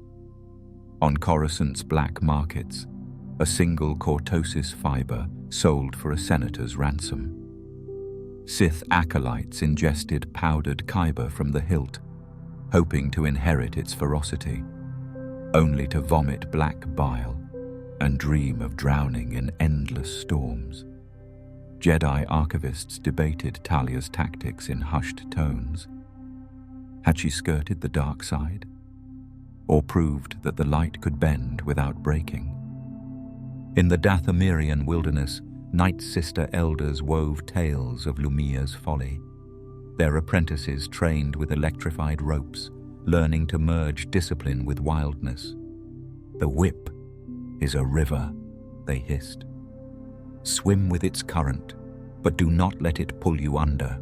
On Coruscant's black markets, a single cortosis fiber sold for a senator's ransom. Sith acolytes ingested powdered kyber from the hilt, hoping to inherit its ferocity, only to vomit black bile and dream of drowning in endless storms. Jedi archivists debated Talia's tactics in hushed tones. Had she skirted the dark side, or proved that the light could bend without breaking? In the Dathomirian wilderness, Night Sister elders wove tales of Lumiya's folly. Their apprentices trained with electrified ropes, learning to merge discipline with wildness. "The whip is a river," they hissed. "Swim with its current, but do not let it pull you under."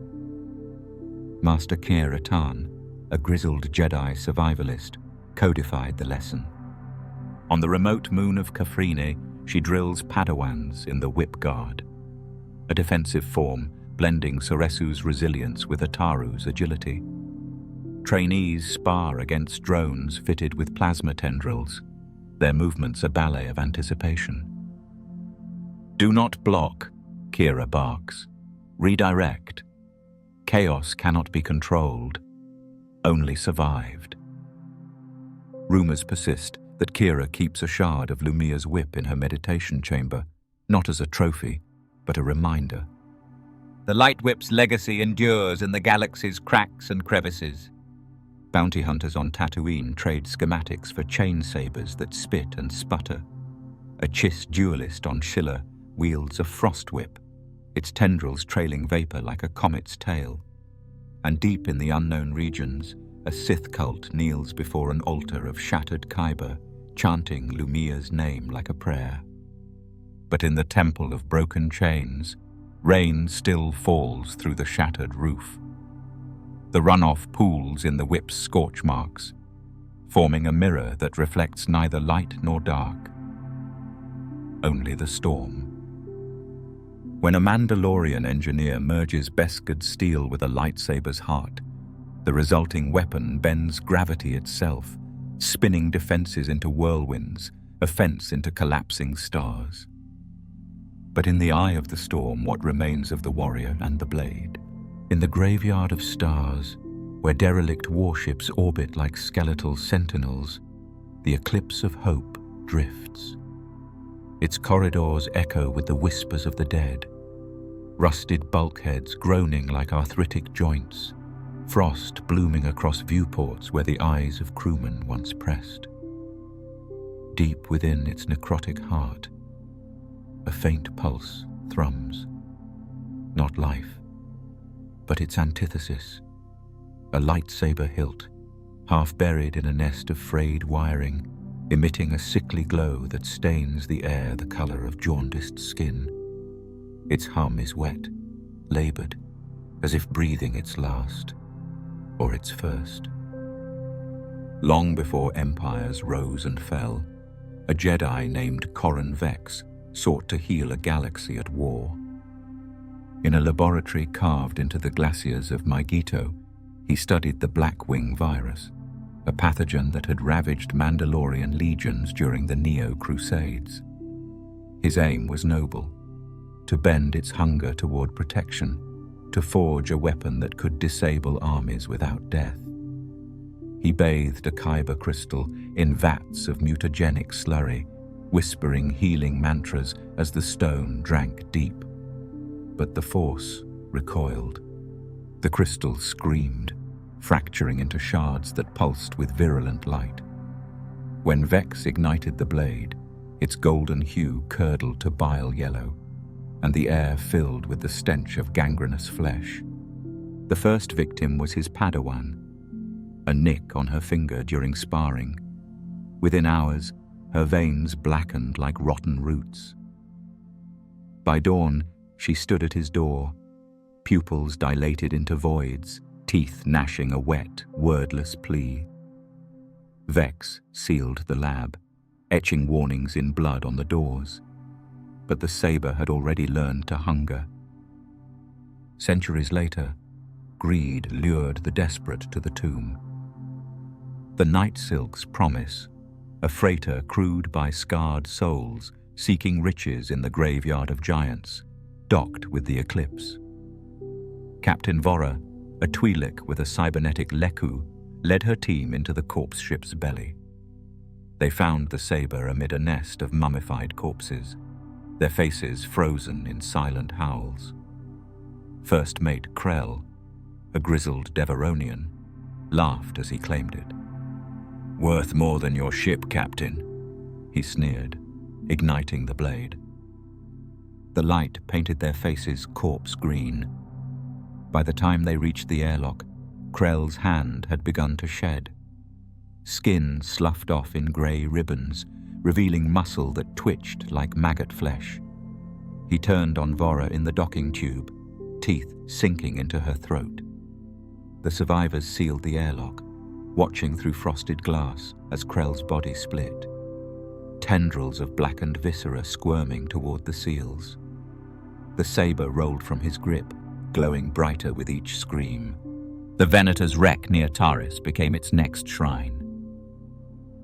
Master Kir-Atan, a grizzled Jedi survivalist, codified the lesson. On the remote moon of Kafrine, she drills Padawans in the Whip Guard, a defensive form blending Soresu's resilience with Ataru's agility. Trainees spar against drones fitted with plasma tendrils, their movements a ballet of anticipation. "Do not block," Kira barks. "Redirect. Chaos cannot be controlled, only survived." Rumors persist that Kira keeps a shard of Lumiya's whip in her meditation chamber, not as a trophy, but a reminder. "The Light Whip's legacy endures in the galaxy's cracks and crevices." Bounty hunters on Tatooine trade schematics for chain sabers that spit and sputter. A Chiss duelist on Schiller wields a frost whip, its tendrils trailing vapor like a comet's tail. And deep in the unknown regions, a Sith cult kneels before an altar of shattered kyber, chanting Lumiya's name like a prayer. But in the temple of broken chains, rain still falls through the shattered roof. The runoff pools in the whip's scorch marks, forming a mirror that reflects neither light nor dark, only the storm. When a Mandalorian engineer merges Beskar steel with a lightsaber's heart, the resulting weapon bends gravity itself, spinning defenses into whirlwinds, a fence into collapsing stars. But in the eye of the storm, what remains of the warrior and the blade? In the graveyard of stars, where derelict warships orbit like skeletal sentinels, the eclipse of hope drifts. Its corridors echo with the whispers of the dead, rusted bulkheads groaning like arthritic joints, frost blooming across viewports where the eyes of crewmen once pressed. Deep within its necrotic heart, a faint pulse thrums. Not life, but its antithesis, a lightsaber hilt, half buried in a nest of frayed wiring, emitting a sickly glow that stains the air the color of jaundiced skin. Its hum is wet, labored, as if breathing its last, or its first. Long before empires rose and fell, a Jedi named Corran Vex sought to heal a galaxy at war. In a laboratory carved into the glaciers of Maigito, he studied the Blackwing virus, a pathogen that had ravaged Mandalorian legions during the Neo-Crusades. His aim was noble: to bend its hunger toward protection, to forge a weapon that could disable armies without death. He bathed a kyber crystal in vats of mutagenic slurry, whispering healing mantras as the stone drank deep. But the force recoiled. The crystal screamed, fracturing into shards that pulsed with virulent light. When Vex ignited the blade, its golden hue curdled to bile yellow, and the air filled with the stench of gangrenous flesh. The first victim was his Padawan, a nick on her finger during sparring. Within hours, her veins blackened like rotten roots. By dawn, she stood at his door, pupils dilated into voids, teeth gnashing a wet, wordless plea. Vex sealed the lab, etching warnings in blood on the doors. But the saber had already learned to hunger. Centuries later, greed lured the desperate to the tomb. The Night Silk's promise, a freighter crewed by scarred souls seeking riches in the graveyard of giants, docked with the Eclipse. Captain Vora, a Twi'lek with a cybernetic Leku, led her team into the corpse ship's belly. They found the Saber amid a nest of mummified corpses, their faces frozen in silent howls. First Mate Krell, a grizzled Deveronian, laughed as he claimed it. "Worth more than your ship, Captain," he sneered, igniting the blade. The light painted their faces corpse green. By the time they reached the airlock, Krell's hand had begun to shed. Skin sloughed off in grey ribbons, revealing muscle that twitched like maggot flesh. He turned on Vora in the docking tube, teeth sinking into her throat. The survivors sealed the airlock, watching through frosted glass as Krell's body split. Tendrils of blackened viscera squirming toward the seals. The saber rolled from his grip, glowing brighter with each scream. The Venator's wreck near Taris became its next shrine.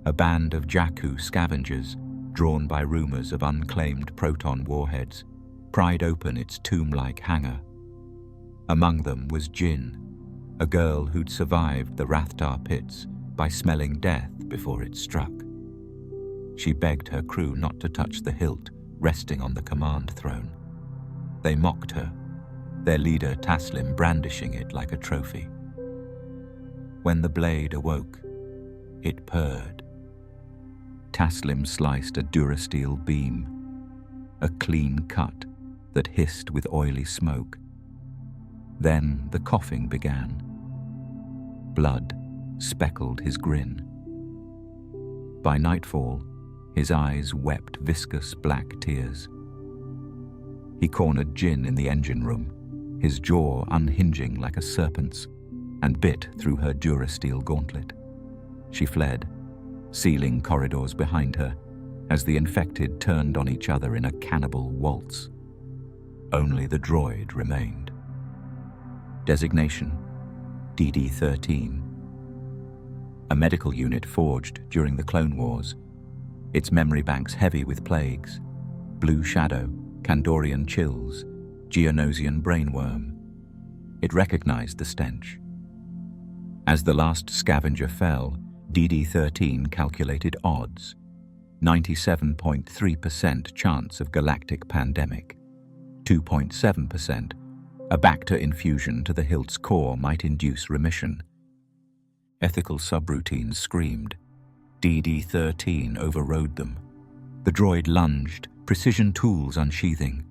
A band of Jakku scavengers, drawn by rumors of unclaimed proton warheads, pried open its tomb-like hangar. Among them was Jin, a girl who'd survived the Rathtar pits by smelling death before it struck. She begged her crew not to touch the hilt resting on the command throne. They mocked her, their leader Taslim brandishing it like a trophy. When the blade awoke, it purred. Taslim sliced a durasteel beam, a clean cut that hissed with oily smoke. Then the coughing began. Blood speckled his grin. By nightfall, his eyes wept viscous black tears. He cornered Jin in the engine room, his jaw unhinging like a serpent's, and bit through her durasteel gauntlet. She fled, sealing corridors behind her, as the infected turned on each other in a cannibal waltz. Only the droid remained. Designation: DD-13. A medical unit forged during the Clone Wars, its memory banks heavy with plagues, blue shadow, Kandorian chills, Geonosian brainworm. It recognized the stench. As the last scavenger fell, DD-13 calculated odds: 97.3% chance of galactic pandemic, 2.7% a Bacta infusion to the hilt's core might induce remission. Ethical subroutines screamed. DD-13 overrode them. The droid lunged, precision tools unsheathing.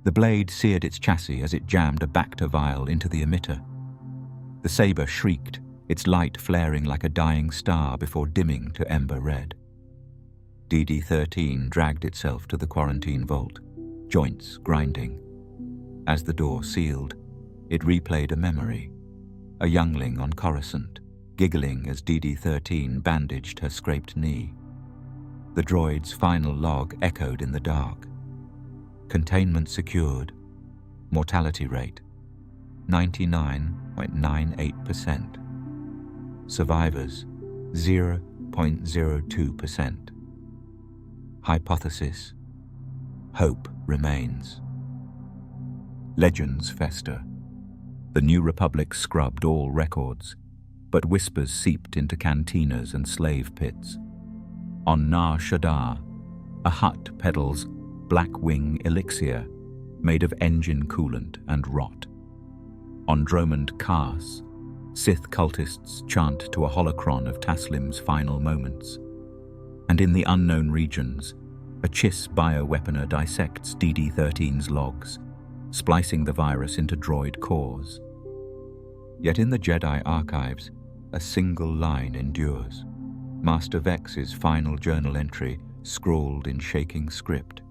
The blade seared its chassis as it jammed a Bacta vial into the emitter. The saber shrieked, its light flaring like a dying star before dimming to ember red. DD-13 dragged itself to the quarantine vault, joints grinding. As the door sealed, it replayed a memory, a youngling on Coruscant, giggling as DD-13 bandaged her scraped knee. The droid's final log echoed in the dark. Containment secured. Mortality rate: 99.98%. Survivors: 0.02%. Hypothesis: hope remains. Legends fester. The New Republic scrubbed all records, but whispers seeped into cantinas and slave pits. On Nar Shaddaa, a hut peddles black wing elixir made of engine coolant and rot. On Dromund Kaas, Sith cultists chant to a holocron of Taslim's final moments. And in the unknown regions, a Chiss bioweaponer dissects DD-13's logs, splicing the virus into droid cores. Yet in the Jedi archives, a single line endures. Master Vex's final journal entry scrawled in shaking script.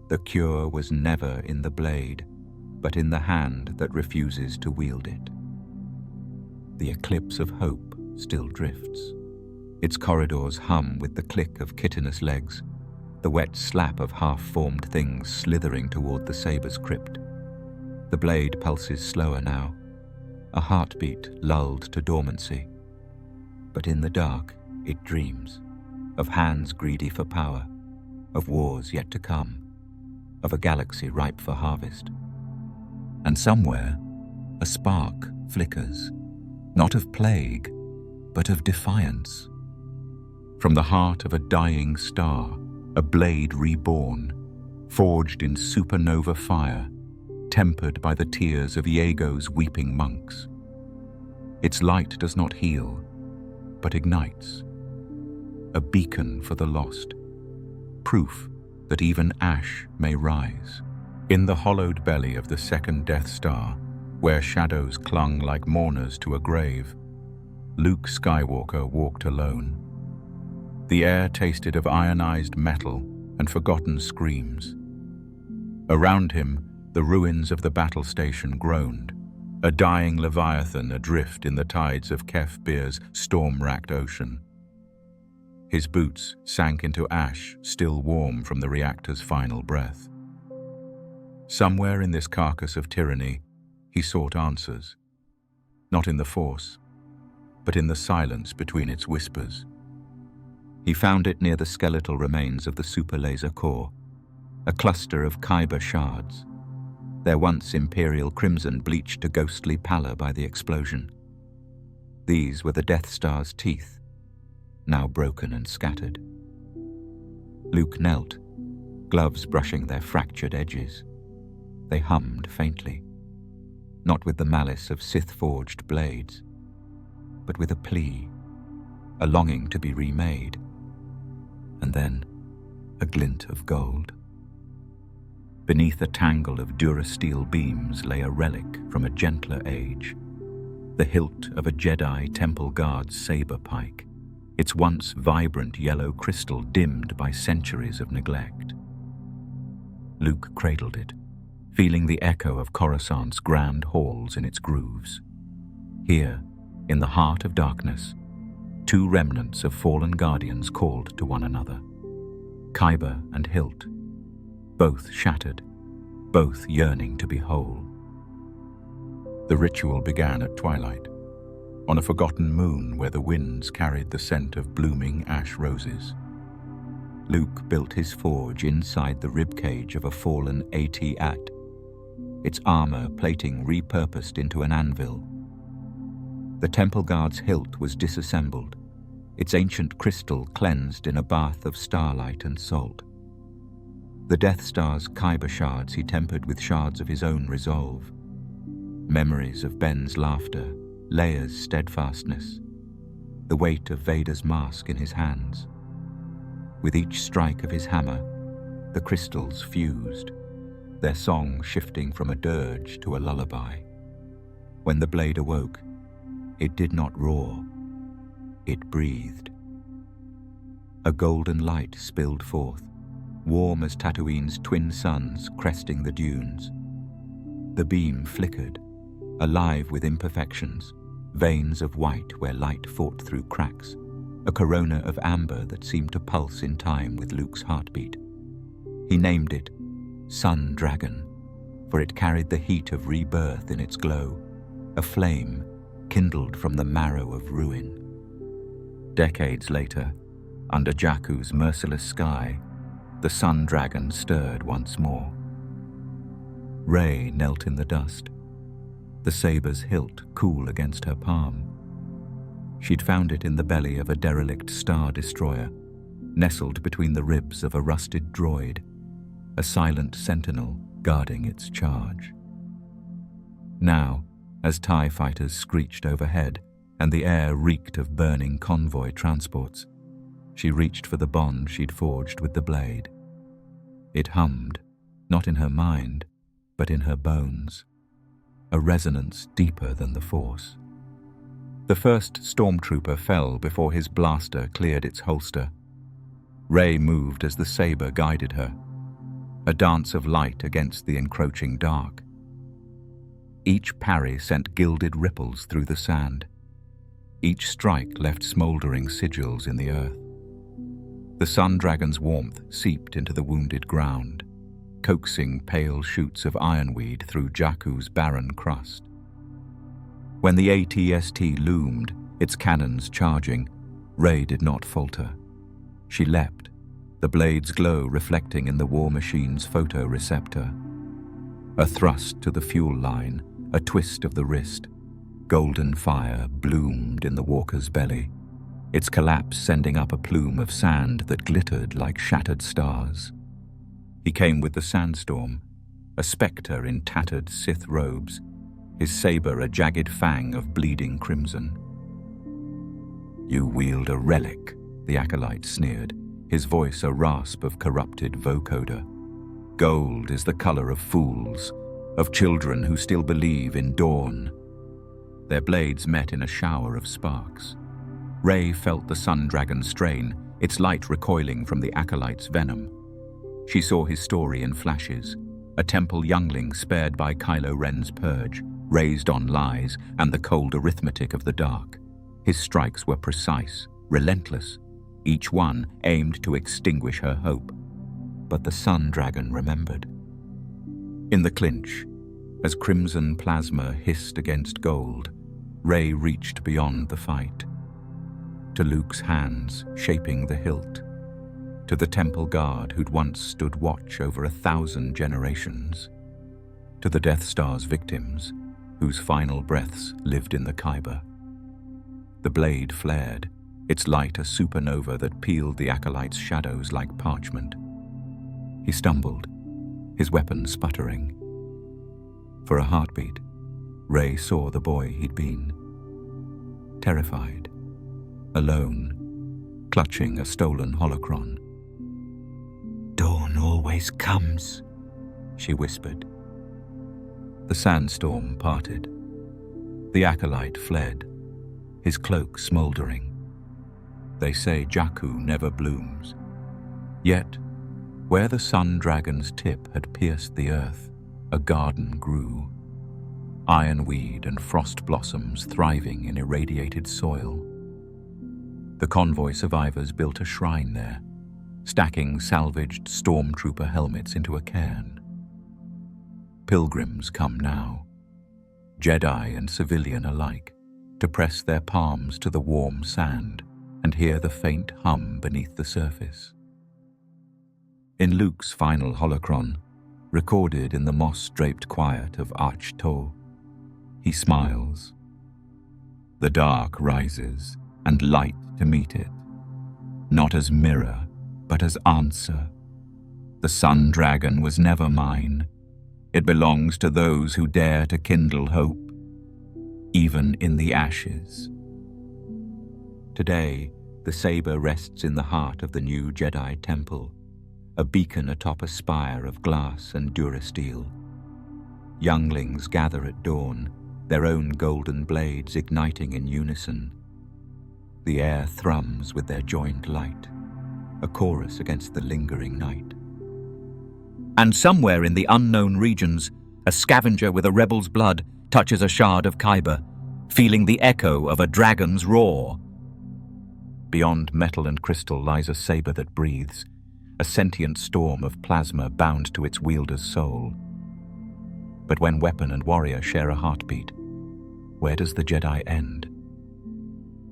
The cure was never in the blade, but in the hand that refuses to wield it. The eclipse of hope still drifts. Its corridors hum with the click of chitinous legs, the wet slap of half-formed things slithering toward the Saber's crypt. The blade pulses slower now, a heartbeat lulled to dormancy. But in the dark, it dreams, of hands greedy for power, of wars yet to come, of a galaxy ripe for harvest. And somewhere, a spark flickers, not of plague, but of defiance. From the heart of a dying star, a blade reborn, forged in supernova fire, tempered by the tears of Iego's weeping monks. Its light does not heal, but ignites. A beacon for the lost, proof that even ash may rise. In the hollowed belly of the second Death Star, where shadows clung like mourners to a grave, Luke Skywalker walked alone. The air tasted of ionized metal and forgotten screams. Around him, the ruins of the battle station groaned, a dying Leviathan adrift in the tides of Kef Bir's storm-racked ocean. His boots sank into ash, still warm from the reactor's final breath. Somewhere in this carcass of tyranny, he sought answers, not in the Force, but in the silence between its whispers. He found it near the skeletal remains of the superlaser core, a cluster of Kyber shards, their once imperial crimson bleached to ghostly pallor by the explosion. These were the Death Star's teeth, now broken and scattered. Luke knelt, gloves brushing their fractured edges. They hummed faintly, not with the malice of Sith-forged blades, but with a plea, a longing to be remade, and then a glint of gold. Beneath a tangle of durasteel beams lay a relic from a gentler age, the hilt of a Jedi temple guard's saber pike, its once vibrant yellow crystal dimmed by centuries of neglect. Luke cradled it, feeling the echo of Coruscant's grand halls in its grooves. Here, in the heart of darkness, two remnants of fallen guardians called to one another. Kyber and hilt, both shattered, both yearning to be whole. The ritual began at twilight, on a forgotten moon where the winds carried the scent of blooming ash roses. Luke built his forge inside the ribcage of a fallen AT-AT, its armor plating repurposed into an anvil. The temple guard's hilt was disassembled, its ancient crystal cleansed in a bath of starlight and salt. The Death Star's Kyber shards he tempered with shards of his own resolve. Memories of Ben's laughter, Leia's steadfastness, the weight of Vader's mask in his hands. With each strike of his hammer, the crystals fused, their song shifting from a dirge to a lullaby. When the blade awoke, it did not roar, it breathed. A golden light spilled forth, warm as Tatooine's twin suns cresting the dunes. The beam flickered, alive with imperfections, veins of white where light fought through cracks, a corona of amber that seemed to pulse in time with Luke's heartbeat. He named it Sun Dragon, for it carried the heat of rebirth in its glow, a flame kindled from the marrow of ruin. Decades later, under Jakku's merciless sky, the Sun Dragon stirred once more. Rey knelt in the dust, the saber's hilt cool against her palm. She'd found it in the belly of a derelict Star Destroyer, nestled between the ribs of a rusted droid, a silent sentinel guarding its charge. Now, as TIE fighters screeched overhead and the air reeked of burning convoy transports, she reached for the bond she'd forged with the blade. It hummed, not in her mind, but in her bones, a resonance deeper than the Force. The first stormtrooper fell before his blaster cleared its holster. Rey moved as the saber guided her, a dance of light against the encroaching dark. Each parry sent gilded ripples through the sand. Each strike left smoldering sigils in the earth. The Sun Dragon's warmth seeped into the wounded ground, coaxing pale shoots of ironweed through Jakku's barren crust. When the ATST loomed, its cannons charging, Rey did not falter. She leapt, the blade's glow reflecting in the war machine's photoreceptor. A thrust to the fuel line, a twist of the wrist. Golden fire bloomed in the walker's belly, its collapse sending up a plume of sand that glittered like shattered stars. He came with the sandstorm, a spectre in tattered Sith robes, his saber a jagged fang of bleeding crimson. "You wield a relic," the acolyte sneered, his voice a rasp of corrupted vocoder. "Gold is the color of fools, of children who still believe in dawn." Their blades met in a shower of sparks. Rey felt the sun dragon strain, its light recoiling from the acolyte's venom. She saw his story in flashes, a temple youngling spared by Kylo Ren's purge, raised on lies and the cold arithmetic of the dark. His strikes were precise, relentless, each one aimed to extinguish her hope. But the sun dragon remembered. In the clinch, as crimson plasma hissed against gold, Rey reached beyond the fight. To Luke's hands shaping the hilt, to the temple guard who'd once stood watch over 1,000 generations, to the Death Star's victims whose final breaths lived in the Kyber. The blade flared, its light a supernova that peeled the acolyte's shadows like parchment. He stumbled, his weapon sputtering. For a heartbeat, Rey saw the boy he'd been. Terrified, alone, clutching a stolen holocron. "Dawn always comes," she whispered. The sandstorm parted. The acolyte fled, his cloak smoldering. They say Zakuul never blooms. Yet, where the sun dragon's tip had pierced the earth, a garden grew. Ironweed and frost blossoms thriving in irradiated soil. The convoy survivors built a shrine there, stacking salvaged stormtrooper helmets into a cairn. Pilgrims come now, Jedi and civilian alike, to press their palms to the warm sand and hear the faint hum beneath the surface. In Luke's final holocron, recorded in the moss-draped quiet of Arch-To, he smiles. The dark rises, and light to meet it, not as mirror, but as answer. The sun dragon was never mine. It belongs to those who dare to kindle hope, even in the ashes. Today, the saber rests in the heart of the new Jedi temple, a beacon atop a spire of glass and durasteel. Younglings gather at dawn, their own golden blades igniting in unison. The air thrums with their joined light, a chorus against the lingering night. And somewhere in the unknown regions, a scavenger with a rebel's blood touches a shard of Kyber, feeling the echo of a dragon's roar. Beyond metal and crystal lies a saber that breathes, a sentient storm of plasma bound to its wielder's soul. But when weapon and warrior share a heartbeat, where does the Jedi end?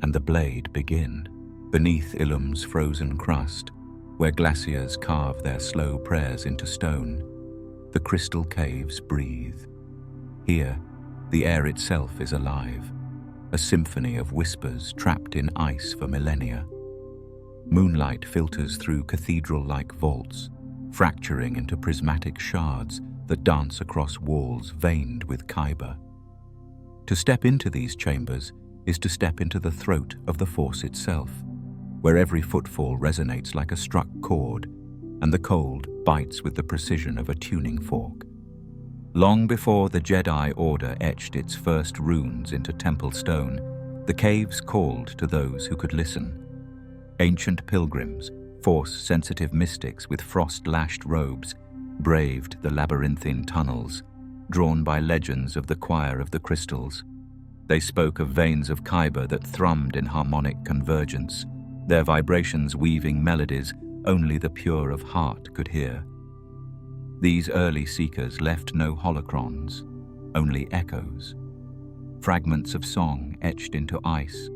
And the blade begin, beneath Ilum's frozen crust, where glaciers carve their slow prayers into stone. The crystal caves breathe. Here, the air itself is alive, a symphony of whispers trapped in ice for millennia. Moonlight filters through cathedral-like vaults, fracturing into prismatic shards that dance across walls veined with Kyber. To step into these chambers is to step into the throat of the Force itself, where every footfall resonates like a struck chord, and the cold bites with the precision of a tuning fork. Long before the Jedi Order etched its first runes into temple stone, the caves called to those who could listen. Ancient pilgrims, Force-sensitive mystics with frost-lashed robes, braved the labyrinthine tunnels, drawn by legends of the Choir of the Crystals. They spoke of veins of Kyber that thrummed in harmonic convergence, their vibrations weaving melodies only the pure of heart could hear. These early seekers left no holocrons, only echoes. fragments of song etched into ice,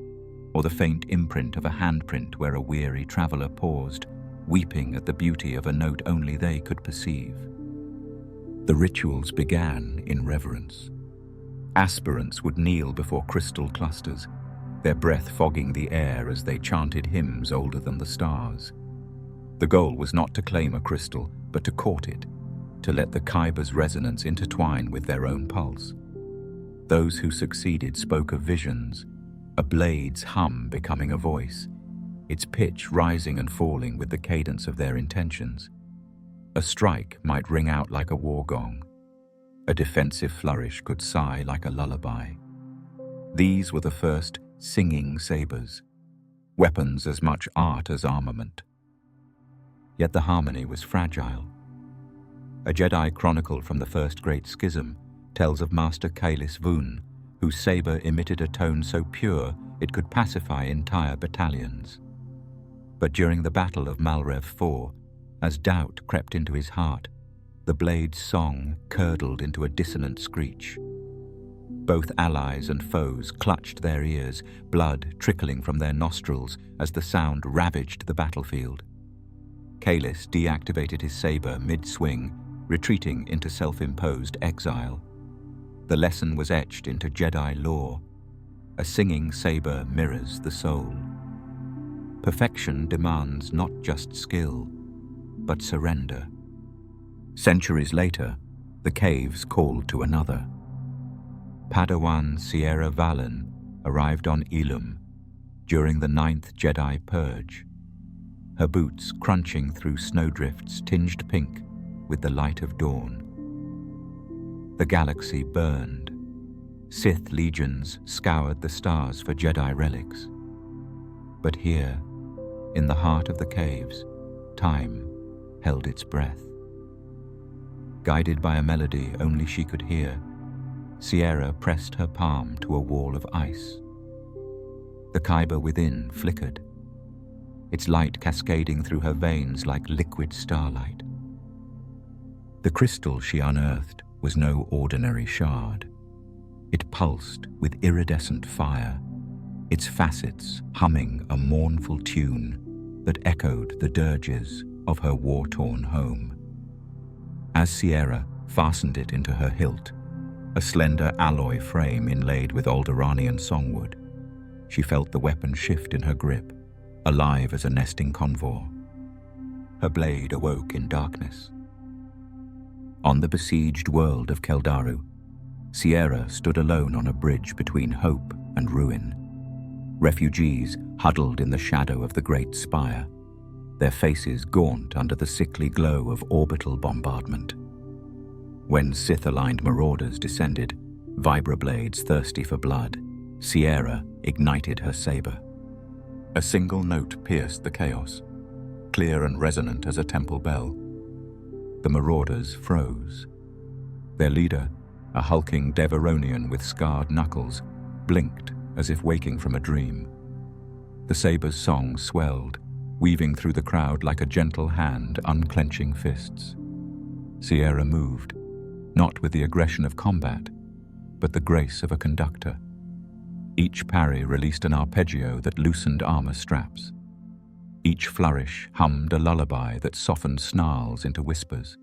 or the faint imprint of a handprint where a weary traveler paused, weeping at the beauty of a note only they could perceive. The rituals began in reverence. Aspirants would kneel before crystal clusters, their breath fogging the air as they chanted hymns older than the stars. The goal was not to claim a crystal, but to court it, to let the Kyber's resonance intertwine with their own pulse. Those who succeeded spoke of visions, a blade's hum becoming a voice, its pitch rising and falling with the cadence of their intentions. A strike might ring out like a war gong. A defensive flourish could sigh like a lullaby. These were the first singing sabers, weapons as much art as armament. Yet the harmony was fragile. A Jedi chronicle from the First Great Schism tells of Master Kaelis Vun, whose saber emitted a tone so pure it could pacify entire battalions. But during the Battle of Malrev IV, as doubt crept into his heart, the blade's song curdled into a dissonant screech. Both allies and foes clutched their ears, blood trickling from their nostrils as the sound ravaged the battlefield. Kaelis deactivated his saber mid-swing, retreating into self-imposed exile. The lesson was etched into Jedi lore. A singing saber mirrors the soul. Perfection demands not just skill, but surrender. Centuries later, the caves called to another. Padawan Sierra Valen arrived on Ilum during the 9th Jedi Purge, her boots crunching through snowdrifts tinged pink with the light of dawn. The galaxy burned. Sith legions scoured the stars for Jedi relics. But here, in the heart of the caves, time held its breath. Guided by a melody only she could hear, Sierra pressed her palm to a wall of ice. The Kyber within flickered, its light cascading through her veins like liquid starlight. The crystal she unearthed was no ordinary shard. It pulsed with iridescent fire, its facets humming a mournful tune that echoed the dirges of her war-torn home. As Sierra fastened it into her hilt, a slender alloy frame inlaid with Alderaanian songwood, she felt the weapon shift in her grip, alive as a nesting convor. Her blade awoke in darkness. On the besieged world of Keldaru, Sierra stood alone on a bridge between hope and ruin. Refugees huddled in the shadow of the great spire, their faces gaunt under the sickly glow of orbital bombardment. When Sith-aligned marauders descended, vibroblades thirsty for blood, Sierra ignited her saber. A single note pierced the chaos, clear and resonant as a temple bell. The marauders froze. Their leader, a hulking Deveronian with scarred knuckles, blinked as if waking from a dream. The saber's song swelled, weaving through the crowd like a gentle hand unclenching fists. Sierra moved, not with the aggression of combat, but the grace of a conductor. Each parry released an arpeggio that loosened armor straps. Each flourish hummed a lullaby that softened snarls into whispers.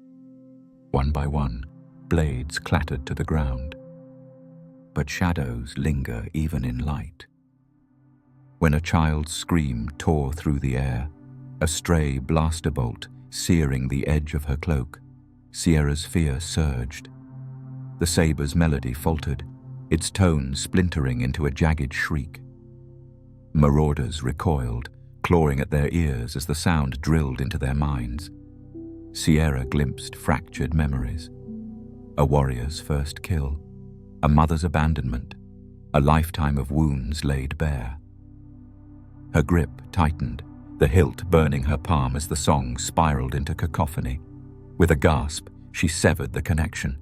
One by one, blades clattered to the ground. But shadows linger even in light. When a child's scream tore through the air, a stray blaster bolt searing the edge of her cloak, Sierra's fear surged. The saber's melody faltered, its tone splintering into a jagged shriek. Marauders recoiled, clawing at their ears as the sound drilled into their minds. Sierra glimpsed fractured memories. A warrior's first kill, a mother's abandonment, a lifetime of wounds laid bare. Her grip tightened, the hilt burning her palm as the song spiraled into cacophony. With a gasp, she severed the connection.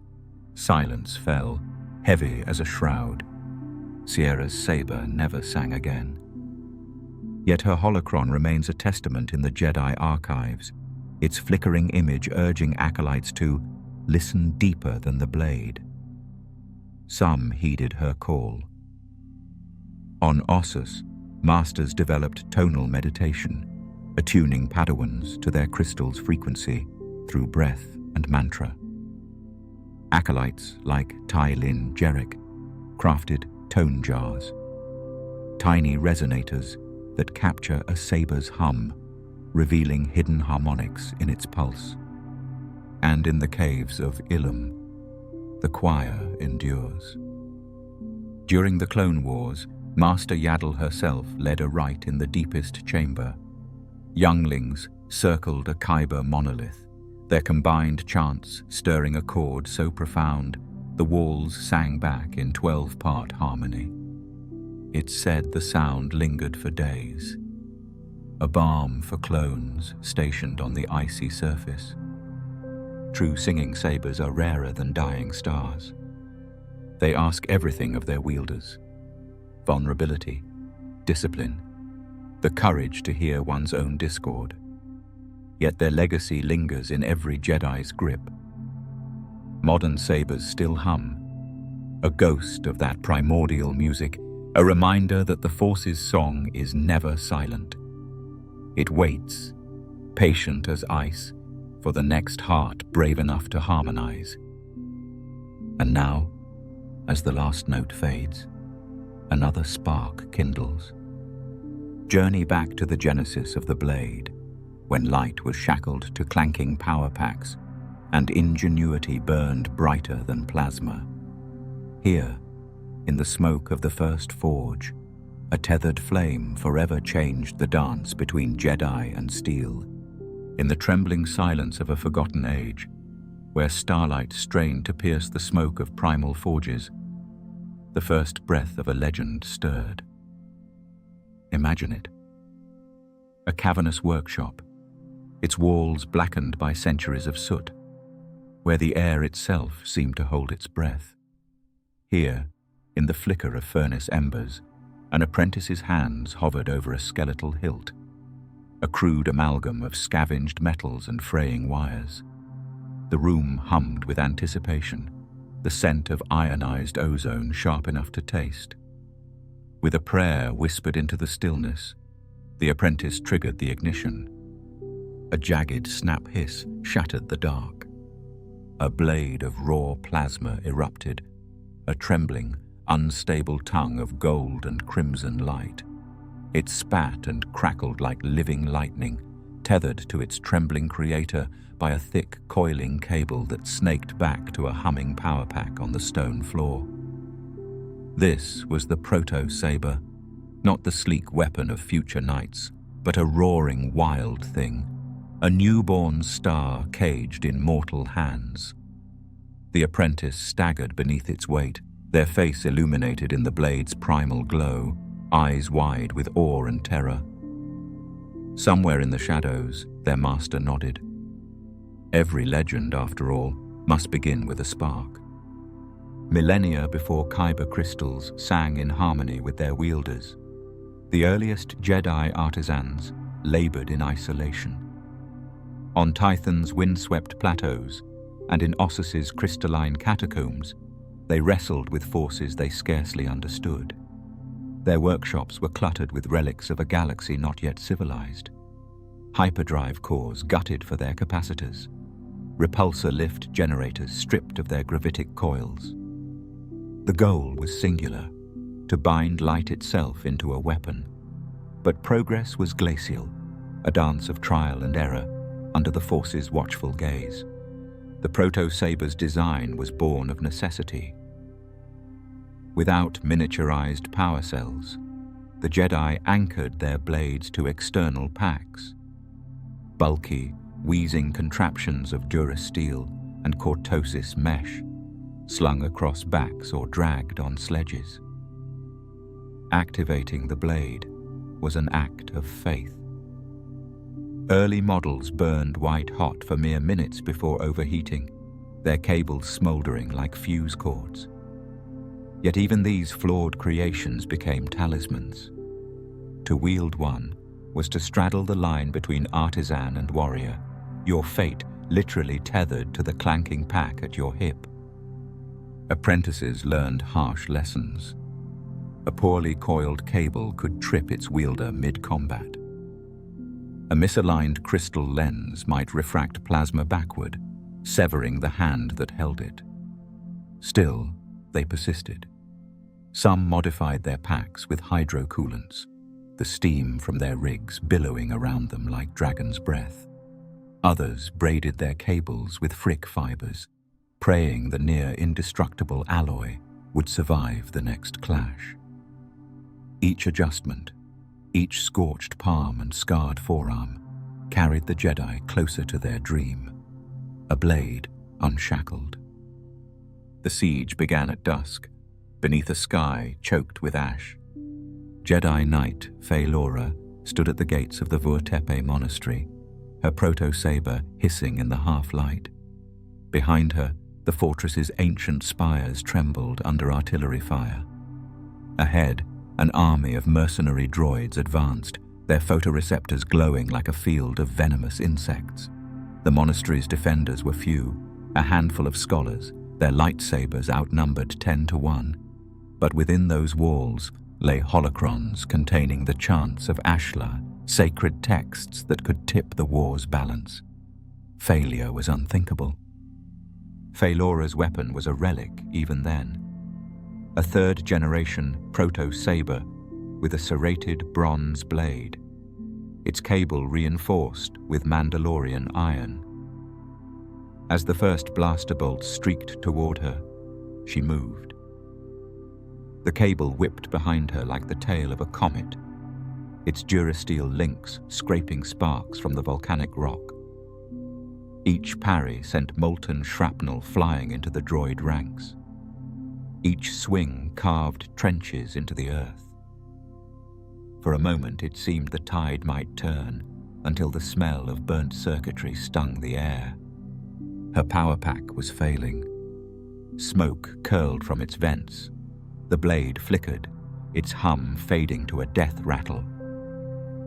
Silence fell, heavy as a shroud. Sierra's saber never sang again. Yet her holocron remains a testament in the Jedi archives, its flickering image urging acolytes to listen deeper than the blade. Some heeded her call, On Ossus, masters developed tonal meditation, attuning Padawans to their crystal's frequency through breath and mantra. Acolytes like Tai Lin Jerick crafted tone jars, tiny resonators that capture a saber's hum, revealing hidden harmonics in its pulse. And in the caves of Ilum, the choir endures. During the Clone Wars, Master Yaddle herself led a rite in the deepest chamber. Younglings circled a Kyber monolith, their combined chants stirring a chord so profound the walls sang back in 12-part harmony. It's said the sound lingered for days, a balm for clones stationed on the icy surface. True singing sabers are rarer than dying stars. They ask everything of their wielders: vulnerability, discipline, the courage to hear one's own discord. Yet their legacy lingers in every Jedi's grip. Modern sabers still hum, a ghost of that primordial music, a reminder that the Force's song is never silent. It waits, patient as ice, for the next heart brave enough to harmonize. And now, as the last note fades, another spark kindles. Journey back to the genesis of the blade, when light was shackled to clanking power packs and ingenuity burned brighter than plasma. Here, in the smoke of the first forge, a tethered flame forever changed the dance between Jedi and steel. In the trembling silence of a forgotten age, where starlight strained to pierce the smoke of primal forges, the first breath of a legend stirred. Imagine it. A cavernous workshop, its walls blackened by centuries of soot, where the air itself seemed to hold its breath. Here, in the flicker of furnace embers, an apprentice's hands hovered over a skeletal hilt, a crude amalgam of scavenged metals and fraying wires. The room hummed with anticipation, the scent of ionized ozone sharp enough to taste. With a prayer whispered into the stillness, the apprentice triggered the ignition. A jagged snap hiss shattered the dark. A blade of raw plasma erupted, a trembling, unstable tongue of gold and crimson light. It spat and crackled like living lightning, tethered to its trembling creator by a thick, coiling cable that snaked back to a humming power pack on the stone floor. This was the Proto-Saber, not the sleek weapon of future knights, but a roaring wild thing, a newborn star caged in mortal hands. The apprentice staggered beneath its weight, their face illuminated in the blade's primal glow, eyes wide with awe and terror. Somewhere in the shadows, their master nodded. Every legend, after all, must begin with a spark. Millennia before Kyber crystals sang in harmony with their wielders, the earliest Jedi artisans labored in isolation. On Tython's windswept plateaus and in Ossus's crystalline catacombs, they wrestled with forces they scarcely understood. Their workshops were cluttered with relics of a galaxy not yet civilized. Hyperdrive cores gutted for their capacitors. Repulsor lift generators stripped of their gravitic coils. The goal was singular, to bind light itself into a weapon. But progress was glacial, a dance of trial and error under the Force's watchful gaze. The Proto-Saber's design was born of necessity. Without miniaturized power cells, the Jedi anchored their blades to external packs. Bulky, wheezing contraptions of durasteel and cortosis mesh, slung across backs or dragged on sledges. Activating the blade was an act of faith. Early models burned white-hot for mere minutes before overheating, their cables smoldering like fuse cords. Yet even these flawed creations became talismans. To wield one was to straddle the line between artisan and warrior, your fate literally tethered to the clanking pack at your hip. Apprentices learned harsh lessons. A poorly coiled cable could trip its wielder mid-combat. A misaligned crystal lens might refract plasma backward, severing the hand that held it. Still, they persisted. Some modified their packs with hydrocoolants, the steam from their rigs billowing around them like dragon's breath. Others braided their cables with frick fibers, praying the near-indestructible alloy would survive the next clash. Each adjustment, each scorched palm and scarred forearm, carried the Jedi closer to their dream, a blade unshackled. The siege began at dusk, beneath a sky choked with ash. Jedi Knight Phaelora stood at the gates of the Vurtepe monastery, her Proto-Saber hissing in the half-light. Behind her, the fortress's ancient spires trembled under artillery fire. Ahead, an army of mercenary droids advanced, their photoreceptors glowing like a field of venomous insects. The monastery's defenders were few, a handful of scholars, their lightsabers outnumbered 10 to 1. But within those walls lay holocrons containing the chants of Ashla, sacred texts that could tip the war's balance. Failure was unthinkable. Phaelora's weapon was a relic even then. A third-generation Proto-Saber with a serrated bronze blade, its cable reinforced with Mandalorian iron. As the first blaster bolt streaked toward her, she moved. The cable whipped behind her like the tail of a comet, its durasteel links scraping sparks from the volcanic rock. Each parry sent molten shrapnel flying into the droid ranks. Each swing carved trenches into the earth. For a moment it seemed the tide might turn, until the smell of burnt circuitry stung the air. Her power pack was failing. Smoke curled from its vents. The blade flickered, its hum fading to a death rattle.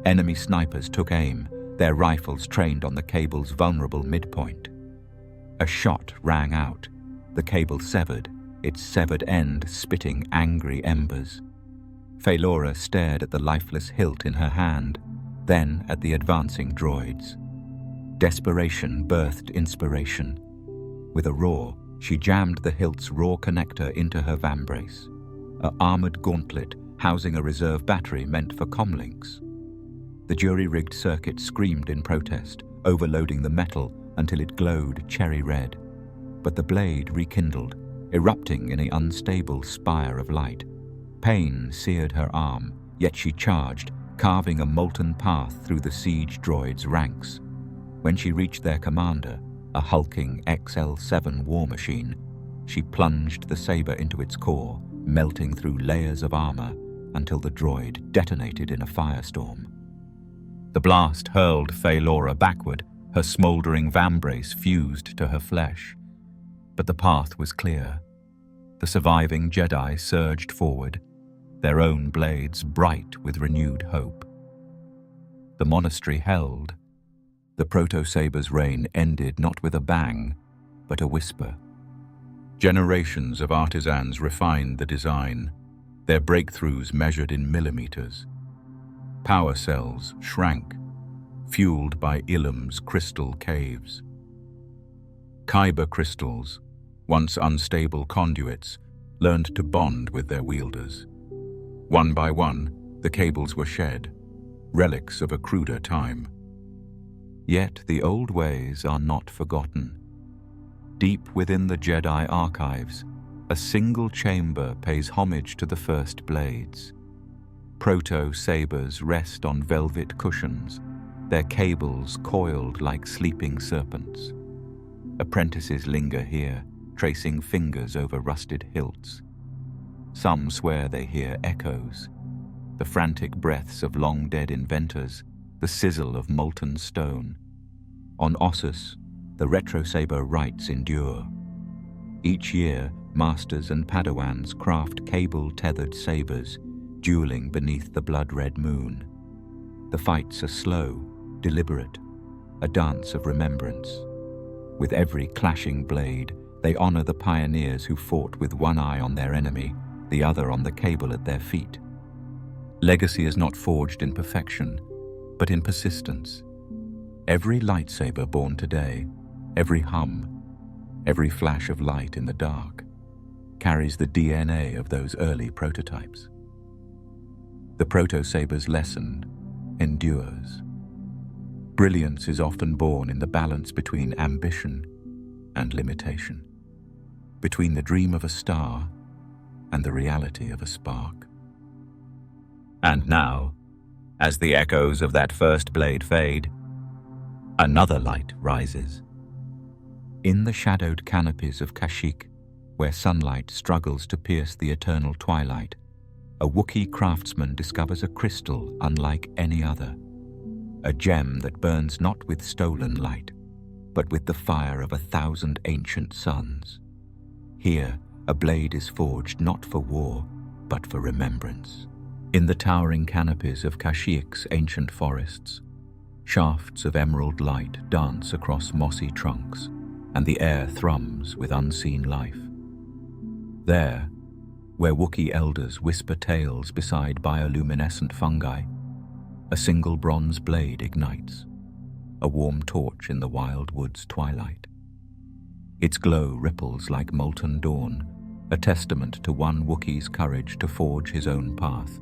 Enemy snipers took aim, their rifles trained on the cable's vulnerable midpoint. A shot rang out, the cable severed, its severed end spitting angry embers. Phaelora stared at the lifeless hilt in her hand, then at the advancing droids. Desperation birthed inspiration. With a roar, she jammed the hilt's raw connector into her vambrace, an armored gauntlet housing a reserve battery meant for comlinks. The jury-rigged circuit screamed in protest, overloading the metal until it glowed cherry red. But the blade rekindled, erupting in an unstable spire of light. Pain seared her arm, yet she charged, carving a molten path through the siege droids' ranks. When she reached their commander, a hulking XL-7 war machine, she plunged the saber into its core, melting through layers of armor until the droid detonated in a firestorm. The blast hurled Phaelora backward, her smoldering vambrace fused to her flesh. But the path was clear. The surviving Jedi surged forward, their own blades bright with renewed hope. The monastery held. The Proto-Saber's reign ended not with a bang, but a whisper. Generations of artisans refined the design, their breakthroughs measured in millimeters. Power cells shrank, fueled by Ilum's crystal caves. Kyber crystals, once unstable conduits, learned to bond with their wielders. One by one, the cables were shed, relics of a cruder time. Yet the old ways are not forgotten. Deep within the Jedi archives, a single chamber pays homage to the first blades. Proto-Sabers rest on velvet cushions, their cables coiled like sleeping serpents. Apprentices linger here, tracing fingers over rusted hilts. Some swear they hear echoes, the frantic breaths of long-dead inventors, the sizzle of molten stone. On Ossus, the Retro-Saber rites endure. Each year, masters and Padawans craft cable-tethered sabers, dueling beneath the blood-red moon. The fights are slow, deliberate, a dance of remembrance. With every clashing blade, they honor the pioneers who fought with one eye on their enemy, the other on the cable at their feet. Legacy is not forged in perfection, but in persistence. Every lightsaber born today, every hum, every flash of light in the dark, carries the DNA of those early prototypes. The Proto-Saber's lesson endures. Brilliance is often born in the balance between ambition and limitation, between the dream of a star and the reality of a spark. And now, as the echoes of that first blade fade, another light rises. In the shadowed canopies of Kashyyyk, where sunlight struggles to pierce the eternal twilight, a Wookiee craftsman discovers a crystal unlike any other, a gem that burns not with stolen light, but with the fire of 1,000 ancient suns. Here, a blade is forged not for war, but for remembrance. In the towering canopies of Kashyyyk's ancient forests, shafts of emerald light dance across mossy trunks, and the air thrums with unseen life. There, where Wookiee elders whisper tales beside bioluminescent fungi, a single bronze blade ignites, a warm torch in the wild wood's twilight. Its glow ripples like molten dawn, a testament to one Wookiee's courage to forge his own path,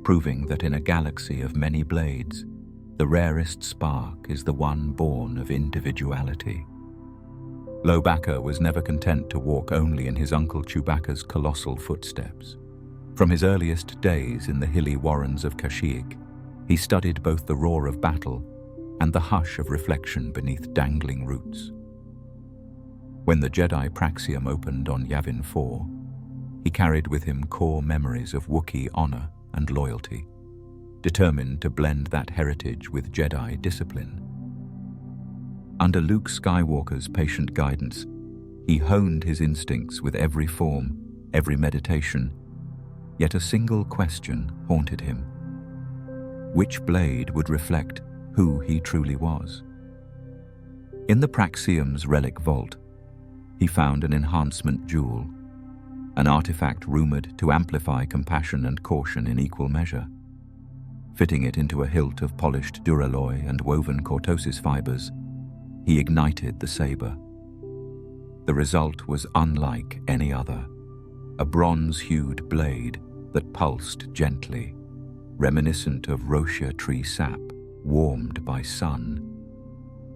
proving that in a galaxy of many blades, the rarest spark is the one born of individuality. Lowbacca was never content to walk only in his uncle Chewbacca's colossal footsteps. From his earliest days in the hilly warrens of Kashyyyk, he studied both the roar of battle and the hush of reflection beneath dangling roots. When the Jedi Praxium opened on Yavin 4, he carried with him core memories of Wookiee honor and loyalty, determined to blend that heritage with Jedi discipline. Under Luke Skywalker's patient guidance, he honed his instincts with every form, every meditation, yet a single question haunted him. Which blade would reflect who he truly was? In the Praxium's relic vault, he found an enhancement jewel, an artifact rumored to amplify compassion and caution in equal measure. Fitting it into a hilt of polished duralloy and woven cortosis fibers, he ignited the saber. The result was unlike any other, a bronze-hued blade that pulsed gently, reminiscent of Rosia tree sap, warmed by sun.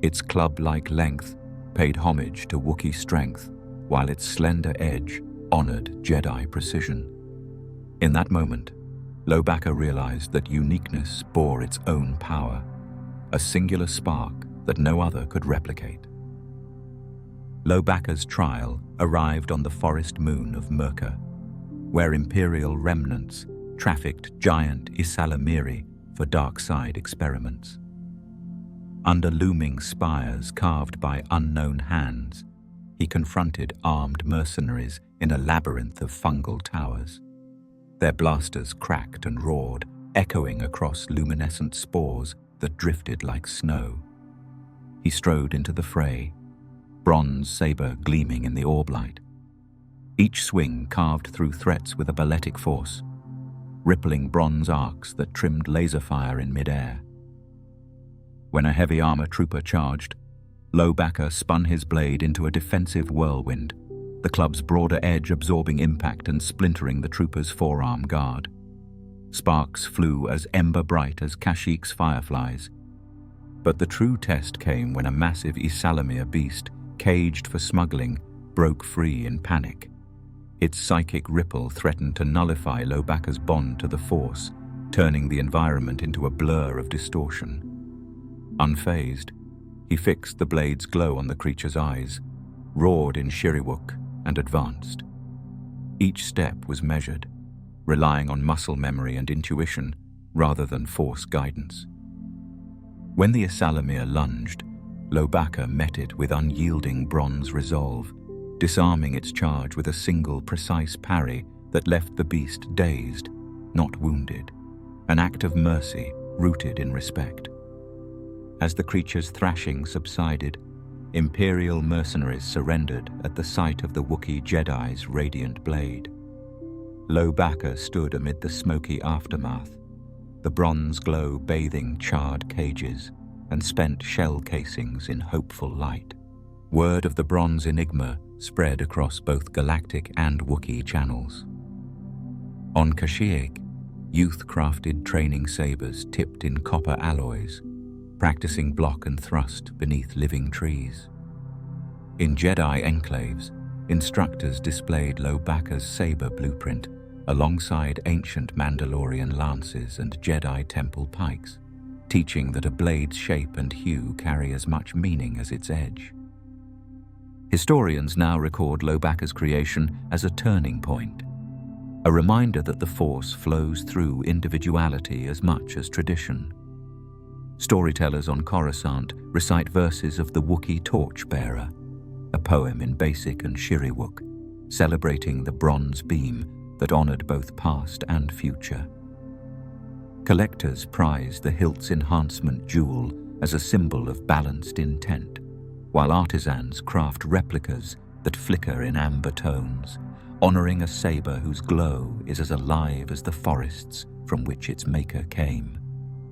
Its club-like length paid homage to Wookiee strength, while its slender edge honored Jedi precision. In that moment, Lowbacca realized that uniqueness bore its own power, a singular spark that no other could replicate. Lowbacca's trial arrived on the forest moon of Murka, where Imperial remnants trafficked giant Isalamiri for dark side experiments. Under looming spires carved by unknown hands, he confronted armed mercenaries in a labyrinth of fungal towers. Their blasters cracked and roared, echoing across luminescent spores that drifted like snow. He strode into the fray, bronze saber gleaming in the orb light. Each swing carved through threats with a balletic force, rippling bronze arcs that trimmed laser fire in midair. When a heavy armor trooper charged, Lowbacca spun his blade into a defensive whirlwind, the club's broader edge absorbing impact and splintering the trooper's forearm guard. Sparks flew as ember-bright as Kashyyyk's fireflies. But the true test came when a massive Isalamir beast, caged for smuggling, broke free in panic. Its psychic ripple threatened to nullify Lowbacca's bond to the Force, turning the environment into a blur of distortion. Unfazed, he fixed the blade's glow on the creature's eyes, roared in Shiriwook, and advanced. Each step was measured, relying on muscle memory and intuition rather than Force guidance. When the Isalamir lunged, Lowbacca met it with unyielding bronze resolve, disarming its charge with a single precise parry that left the beast dazed, not wounded, an act of mercy rooted in respect. As the creature's thrashing subsided, Imperial mercenaries surrendered at the sight of the Wookiee Jedi's radiant blade. Lowbacca stood amid the smoky aftermath, the bronze glow bathing charred cages and spent shell casings in hopeful light. Word of the bronze Enigma spread across both galactic and Wookiee channels. On Kashyyyk, youth-crafted training sabers tipped in copper alloys, practicing block and thrust beneath living trees. In Jedi enclaves, instructors displayed Lowbacca's saber blueprint alongside ancient Mandalorian lances and Jedi temple pikes, teaching that a blade's shape and hue carry as much meaning as its edge. Historians now record Lowbacca's creation as a turning point, a reminder that the Force flows through individuality as much as tradition. Storytellers on Coruscant recite verses of the Wookiee Torchbearer, a poem in Basic and Shiriwook, celebrating the bronze beam that honored both past and future. Collectors prize the hilt's enhancement jewel as a symbol of balanced intent, while artisans craft replicas that flicker in amber tones, honoring a saber whose glow is as alive as the forests from which its maker came.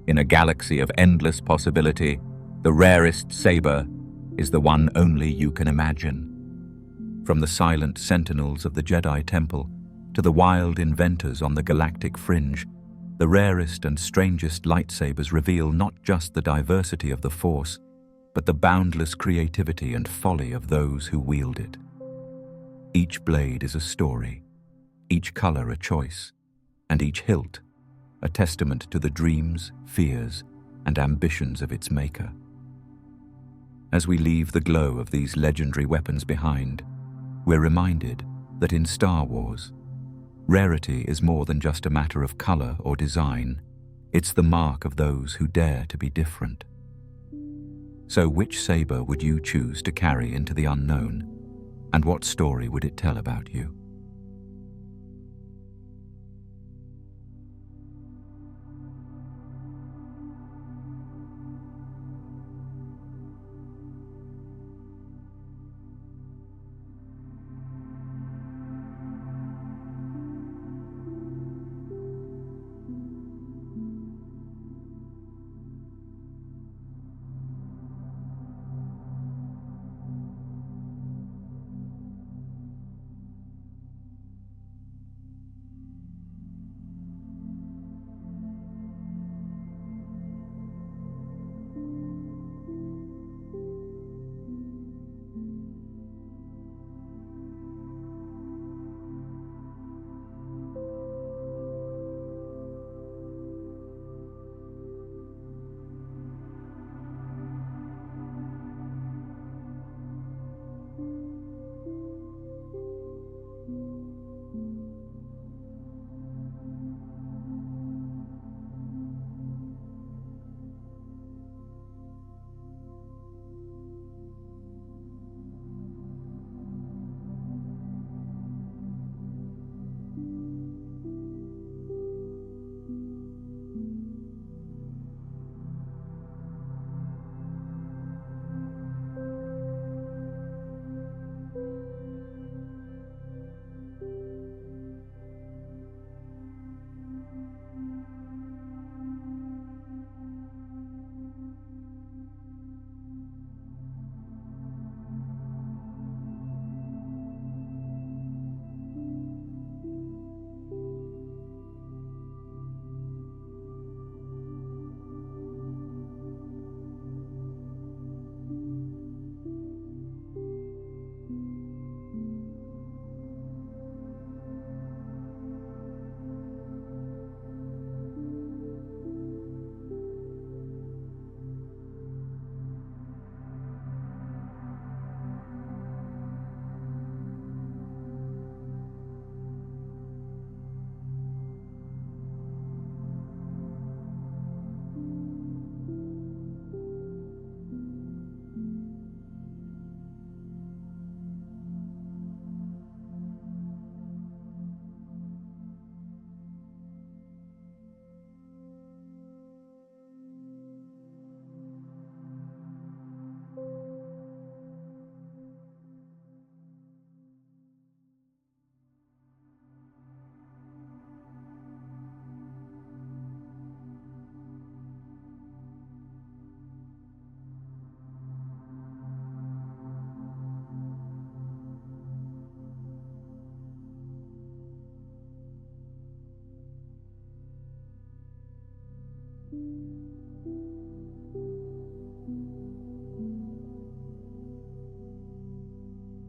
In a galaxy of endless possibility, the rarest saber is the one only you can imagine. From the silent sentinels of the Jedi Temple to the wild inventors on the galactic fringe, the rarest and strangest lightsabers reveal not just the diversity of the Force, but the boundless creativity and folly of those who wield it. Each blade is a story, each color a choice, and each hilt a testament to the dreams, fears, and ambitions of its maker. As we leave the glow of these legendary weapons behind, we're reminded that in Star Wars, rarity is more than just a matter of color or design. It's the mark of those who dare to be different. So which saber would you choose to carry into the unknown, and what story would it tell about you?